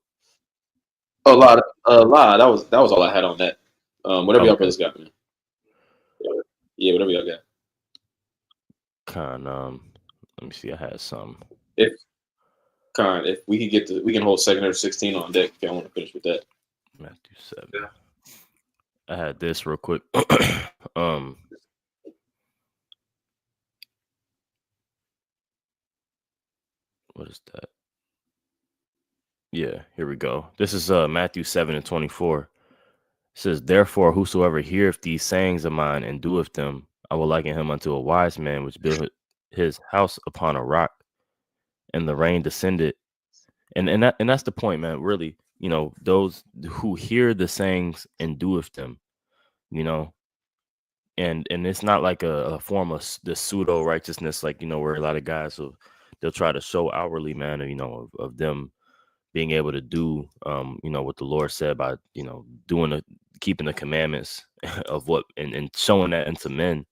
A lot. That was all I had on that. Whatever y'all brothers got, man. Yeah, whatever y'all got. Let me see. I had some. If we could get we can hold 2nd or 16 on deck if y'all want to finish with that. Matthew 7. Yeah. I had this real quick. What is that? Yeah, here we go. This is Matthew 7:24. It says, "Therefore, whosoever heareth these sayings of mine and doeth them, I will liken him unto a wise man which built his house upon a rock, and the rain descended." And that's the point, man. Really, those who hear the sayings and doeth them, and it's not like a form of the pseudo righteousness, like where a lot of guys they'll try to show outwardly, man, of them being able to do what the Lord said by keeping the commandments of what and showing that into men,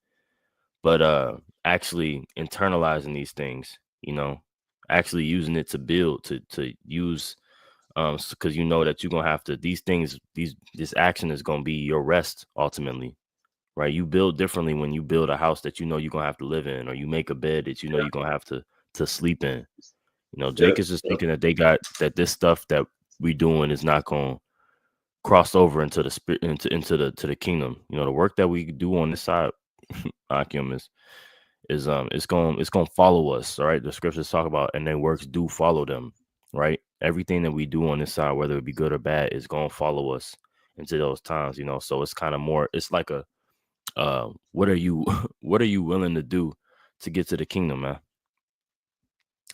but actually internalizing these things, actually using it to build, to use, because that you're gonna have to, these things, this action is gonna be your rest ultimately, right? You build differently when you build a house that you're gonna have to live in, or you make a bed that you're gonna have to sleep in. Jake is just thinking that this stuff that we doing is not gonna cross over into the spirit, into the kingdom. The work that we do on this side, Akim, is it's gonna follow us. All right, the scriptures talk about, and their works do follow them. Right, everything that we do on this side, whether it be good or bad, is gonna follow us into those times. So it's kind of more. It's like a what are you what are you willing to do to get to the kingdom, man?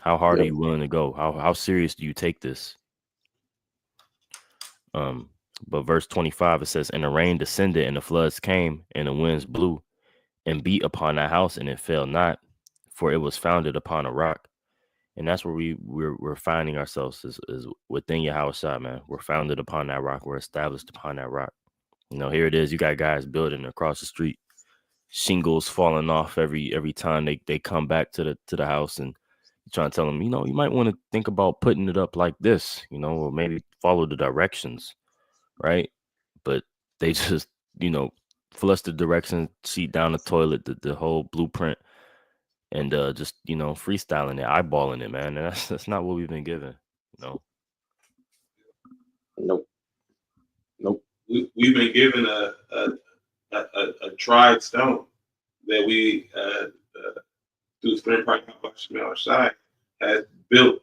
How hard are you willing to go? How serious do you take this? But verse 25, it says, "And the rain descended, and the floods came, and the winds blew and beat upon that house, and it fell not, for it was founded upon a rock." And that's where we're finding ourselves, is within Yahushua, man. We're founded upon that rock. We're established upon that rock. Here it is. You got guys building across the street, shingles falling off every time they come back to the house, and you're trying to tell them, you might want to think about putting it up like this, or maybe follow the directions, right? But they just, flush the directions sheet down the toilet, the whole blueprint, and just freestyling it, eyeballing it, man. And that's not what we've been given. Nope. We've been given a tried stone that we through Spirit Side has built.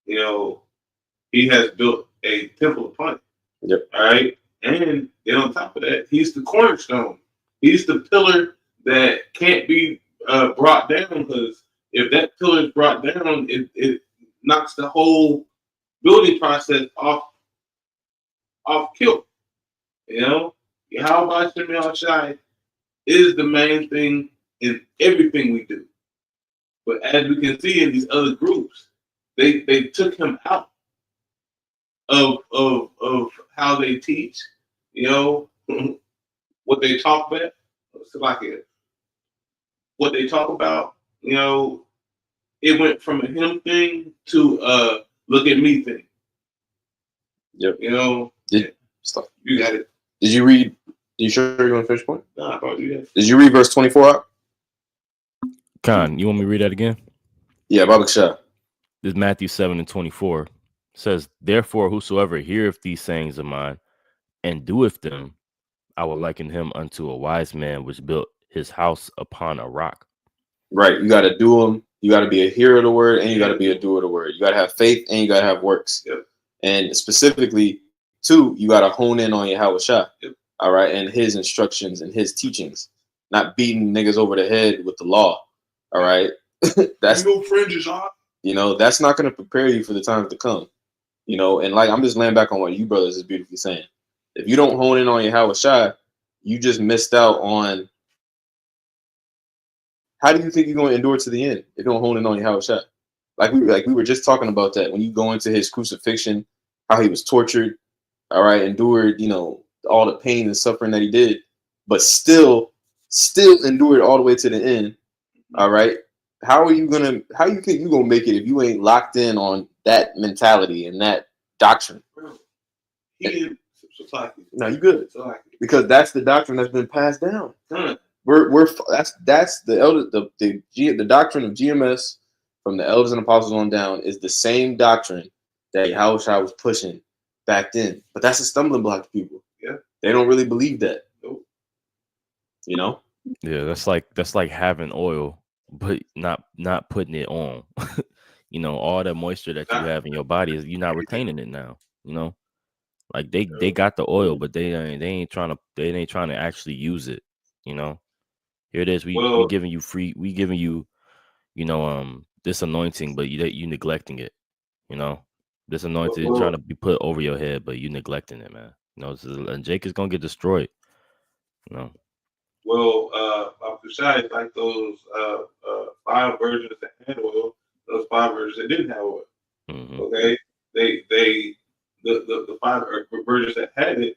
He has built a temple upon it. Yep. All right. And then on top of that, he's the cornerstone. He's the pillar that can't be brought down, because if that pillar is brought down, it knocks the whole building process off kilt. Yahweh Shem Shai is the main thing in everything we do. But as we can see in these other groups, they took him out of how they teach, what they talk about. What they talk about, it went from a him thing to a look at me thing. Yep. Stop. You got it. Did you read? You sure you're going to finish point? No, I thought you did. Did you read verse 24 out? Khan, you want me to read that again? Yeah, Babak Shah. This is Matthew 7:24. It says, "Therefore, whosoever heareth these sayings of mine and doeth them, I will liken him unto a wise man which built his house upon a rock." Right. You got to do them. You got to be a hearer of the word, and you got to be a doer of the word. You got to have faith, and you got to have works. Yep. And specifically, too, you got to hone in on Yahweh Shah. Yep. All right, and his instructions and his teachings, not beating niggas over the head with the law. All right, that's no fringes, huh? That's not going to prepare you for the times to come. And like I'm just laying back on what you brothers is beautifully saying. If you don't hone in on Yahweh Shai, you just missed out on. How do you think you're going to endure to the end if you don't hone in on Yahweh Shai? Like we were just talking about that when you go into his crucifixion, how he was tortured, all right, endured, all the pain and suffering that he did, but still endured all the way to the end. All right. How you think you're gonna make it if you ain't locked in on that mentality and that doctrine? No, you good. Because that's the doctrine that's been passed down. That's the elder the doctrine of GMS from the elders and apostles on down is the same doctrine that Yahushua was pushing back then. But that's a stumbling block to people. Yeah. They don't really believe that. Nope. You know? Yeah, that's like having oil, but not putting it on. You know, all that moisture that you have in your body is you're not retaining it now. You know, like they got the oil, but they ain't trying to actually use it. You know, here it is. We giving you free. We giving you, this anointing, but you neglecting it. You know, this anointing is trying to be put over your head, but you neglecting it, man. You know, and Jake is gonna get destroyed. You know. Well, Shai is like those 5 virgins that had oil, those 5 virgins that didn't have oil. Mm-hmm. Okay, the 5 virgins that had it,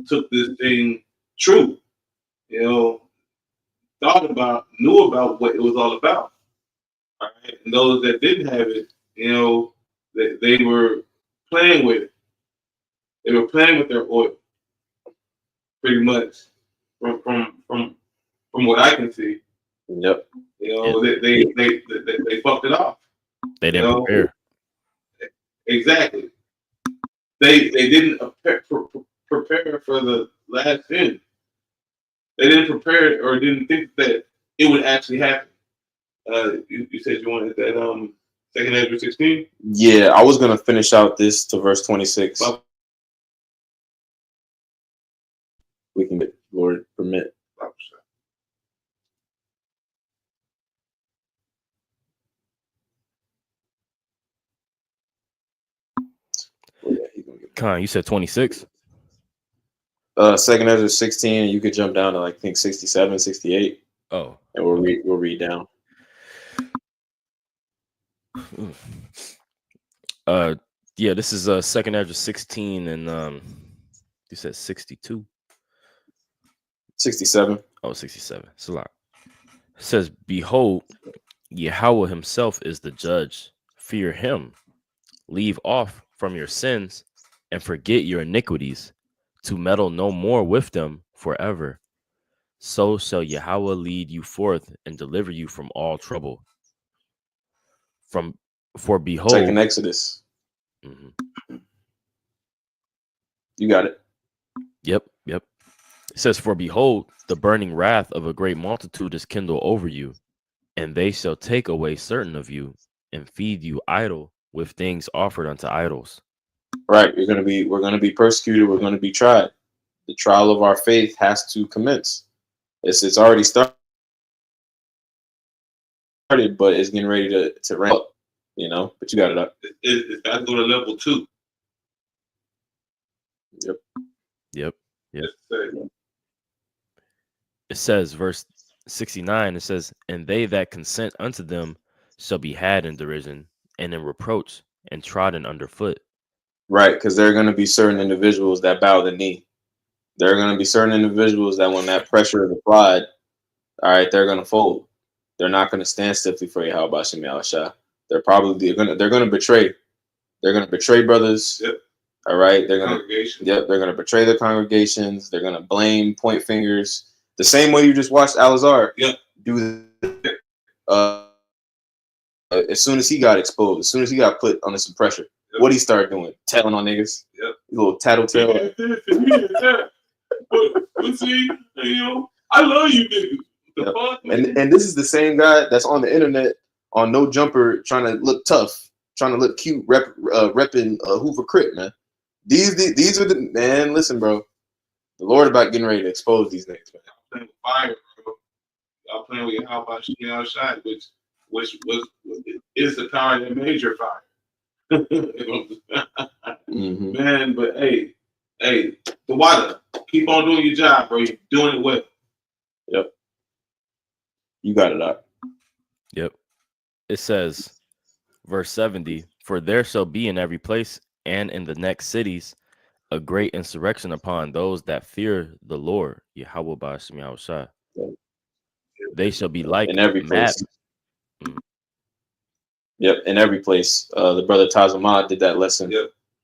took this thing true, knew about what it was all about. All right? And those that didn't have it, they were playing with it. They were playing with their oil, pretty much, from what I can see. Yep. They fucked it off. They didn't prepare. Exactly. They didn't prepare for the last end. They didn't prepare or didn't think that it would actually happen. You said you wanted that 2nd Ezra 16? Yeah, I was gonna finish out this to verse 26. We can get Lord permit. Con, you said 26? 2nd Ezra 16, you could jump down to I think 67, 68. Oh. And we'll read down. Yeah, this is 2nd Ezra 16 and you said 62? 67. Oh, 67. It's a lot. It says, behold, Yahweh himself is the judge. Fear him. Leave off from your sins and forget your iniquities, to meddle no more with them forever. So shall Yahweh lead you forth and deliver you from all trouble. For behold, 2nd Exodus. Mm-hmm. You got it. Yep. It says, for behold, the burning wrath of a great multitude is kindled over you, and they shall take away certain of you and feed you idle with things offered unto idols. Right. We're gonna be persecuted. We're gonna be tried. The trial of our faith has to commence. It's already started, but it's getting ready to ramp up. But you got it up. It's got to go to level 2. Yep. It says, verse 69, it says, and they that consent unto them shall be had in derision and in reproach and trodden underfoot. Right, because there are going to be certain individuals that bow the knee. There are going to be certain individuals that when that pressure is applied, all right, they're going to fold. They're not going to stand stiffly for Yahweh Shem Yahushua. They're going to betray. They're going to betray brothers. Yep. All right, they're going to betray their congregations. They're going to blame, point fingers, the same way you just watched Alazar do. As soon as he got exposed, as soon as he got put under some pressure, what he started doing? Telling on niggas. Yep. Little tattletale. But see, I love you niggas. And this is the same guy that's on the internet on No Jumper trying to look tough, trying to look cute, repping Hoover Crip, man. These are the man. Listen, bro. The Lord about getting ready to expose these niggas, man. Y'all playing with fire, bro. Y'all playing with your how about shooting outside, which is the power that made your fire. Mm-hmm. Man, but hey, the water, keep on doing your job, bro. You're doing it well. Yep. You got it up. Yep. It says, verse 70, for there shall be in every place and in the next cities a great insurrection upon those that fear the Lord, Yahweh Ba'ashem Yahushua. They shall be like in every mad. place. Yep, in every place. The brother Tazamad did that lesson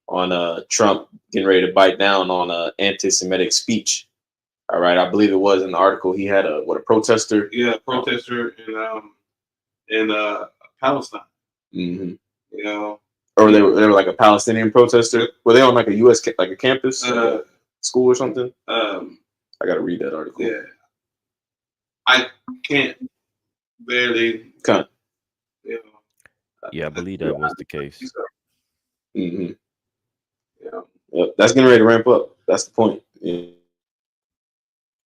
on Trump getting ready to bite down on anti-Semitic speech. All right, I believe it was in the article. He had a protester. Yeah, protester in Palestine. Mm-hmm. You know, or they were like a Palestinian protester. Were they on like a U.S. like a campus, school or something? I got to read that article. Yeah, I can't barely. Can't. You know, yeah, I believe that was the case. Mm-hmm. Yeah, yep. That's getting ready to ramp up. That's the point. Yeah.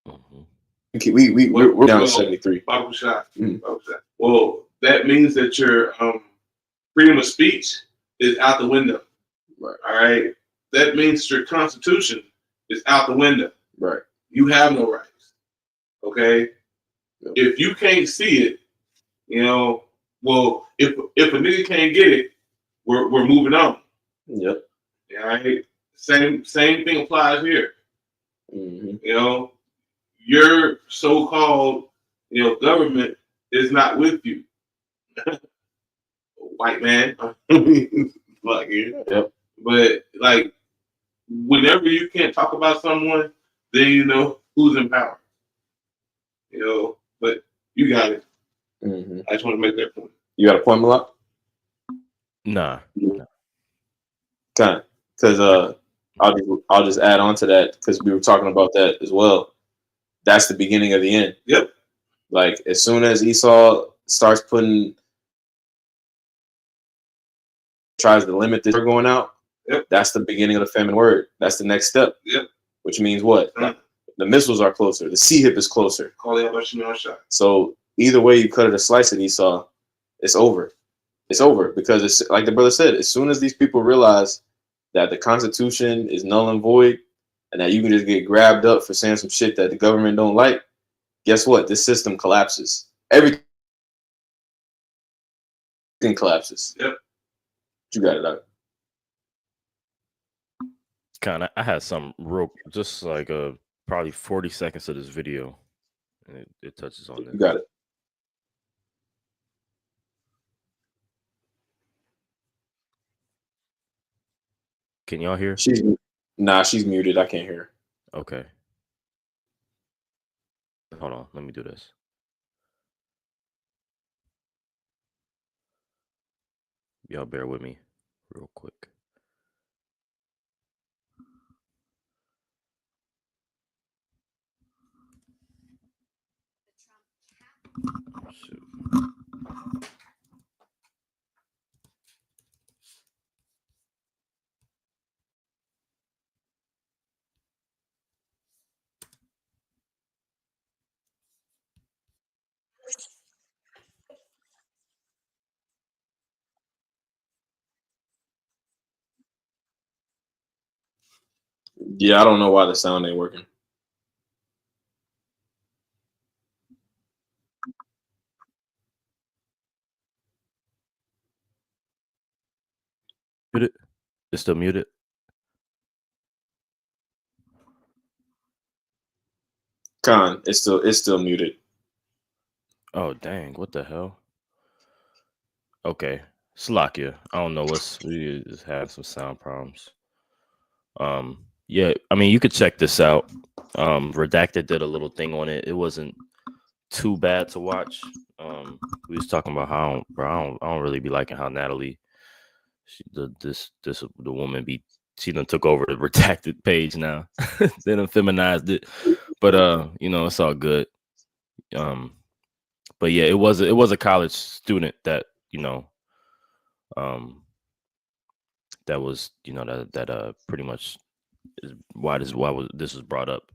Mm-hmm. We're down to 73. Bible shot. Bible shot. Well, that means that your freedom of speech is out the window. Right. All right. That means your Constitution is out the window. Right. You have no rights. Okay. Yep. If you can't see it, you know, well, if a nigga can't get it, we're moving on. Yep. All right. Same thing applies here. Mm-hmm. You know, your so-called, government is not with you. White man. Fuck you. Yep. But like, whenever you can't talk about someone, then you know who's in power. But you got it. Mm-hmm. I just want to make that point. You got a point, Malak? Nah. Kind of, because I'll just add on to that because we were talking about that as well. That's the beginning of the end. Yep. Like as soon as Esau starts tries to limit this going out, yep. That's the beginning of the famine word. That's the next step. Yep. Which means what? The missiles are closer. The sea hip is closer. So either way you cut it or slice it, Esau, it's over. It's over because it's like the brother said. As soon as these people realize that the Constitution is null and void, and that you can just get grabbed up for saying some shit that the government don't like, guess what? This system collapses. Everything collapses. Yep. You got it out. Kind of. I had some just like probably 40 seconds of this video, and it touches on this. You got it. Can y'all hear? She's muted. I can't hear. Okay. Hold on. Let me do this. Y'all bear with me real quick. Oh, shoot. Yeah, I don't know why the sound ain't working. Muted. It's still muted. Khan, it's still muted. Oh dang! What the hell? Okay, Slakia. I don't know we just have some sound problems. Yeah, I mean you could check this out. Redacted did a little thing on it. It wasn't too bad to watch. We was talking about how I don't really be liking how Natalie, the woman she done took over the redacted page now. They done feminized it, but it's all good. But yeah, it was a college student that that was that pretty much is why this was brought up.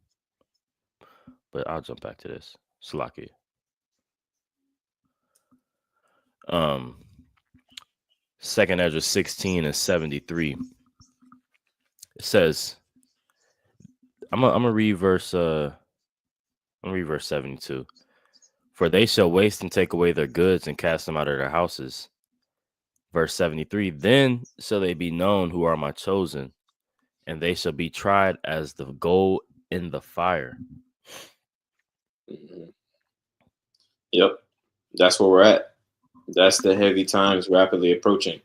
But I'll jump back to this. Slaki. Second Ezra 16 and 73. It says, I'm gonna read verse 72. For they shall waste and take away their goods and cast them out of their houses. Verse 73. Then shall they be known who are my chosen, and they shall be tried as the gold in the fire. Mm-hmm. Yep, that's where we're at. That's the heavy times rapidly approaching.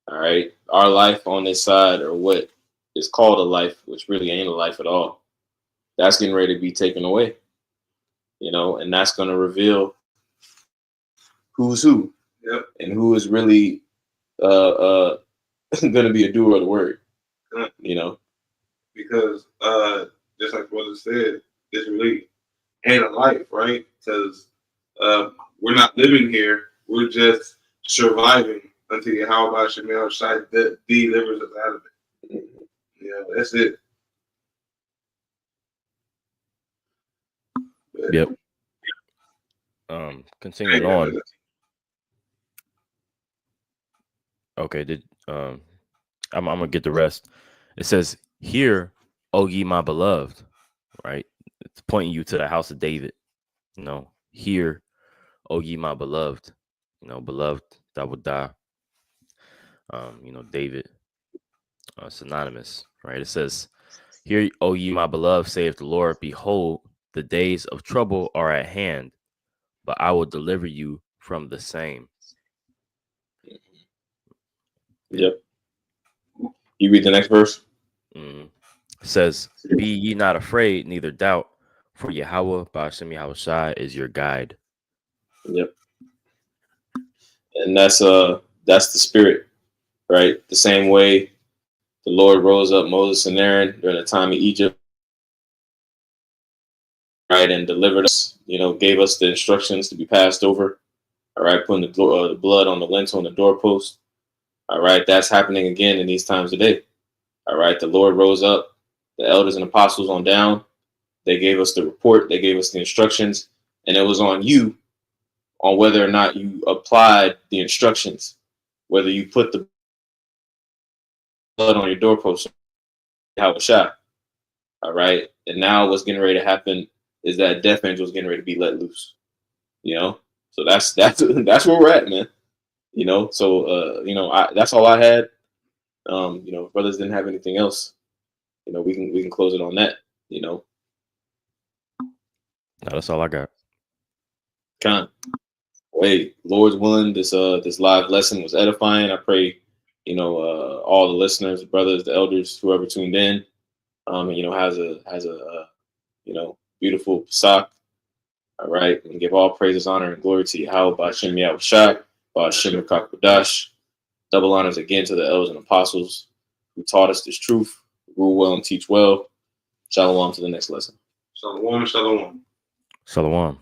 All right, our life on this side, or what is called a life, which really ain't a life at all. that's getting ready to be taken away. You know, and that's going to reveal who's who, Yep. and who is really going to be a doer of the word. You know, because just like what it said, this really ain't a life, right? Because we're not living here; we're just surviving until Yahweh Shemel Shai delivers us out of it. Yeah, that's it. Yep. Continuing on. Okay, I'm gonna get the rest. It says, "Hear, O ye my beloved," right? It's pointing you to the house of David. You know, hear, O ye my beloved. You know, beloved that would die. You know, David, synonymous, right? It says, "Hear, O ye my beloved, saith the Lord, behold, the days of trouble are at hand, but I will deliver you from the same." Yep. You read the next verse. It says, "Be ye not afraid, neither doubt, for Yahweh Ba'ashem Yahushai is your guide." Yep. And that's the spirit, right? The same way the Lord rose up Moses and Aaron during the time of Egypt, right, and delivered us. You know, gave us the instructions to be passed over. All right, putting the blood on the lintel and the doorpost. All right, that's happening again in these times today. All right, the Lord rose up, the elders and apostles on down. They gave us the report, they gave us the instructions, and it was on you on whether or not you applied the instructions, whether you put the blood on your doorpost, how it shot. All right, and now what's getting ready to happen is that death angel is getting ready to be let loose. You know, so that's where we're at, man. You know, so you know, that's all I had. You know, if brothers didn't have anything else, you know, we can close it on that. You know, No, that's all I got. Con. Wait, Lord's willing, this live lesson was edifying. I pray, you know, all the listeners, the brothers, the elders, whoever tuned in, you know, has a you know, beautiful Pesach. All right, and give all praises, honor, and glory to Yahweh, Ba'ashem Yahushai, Ba'ashem Kakadash. Double honors again to the elders and apostles who taught us this truth, rule well and teach well. Shalom to the next lesson. Shalom, shalom. Shalom.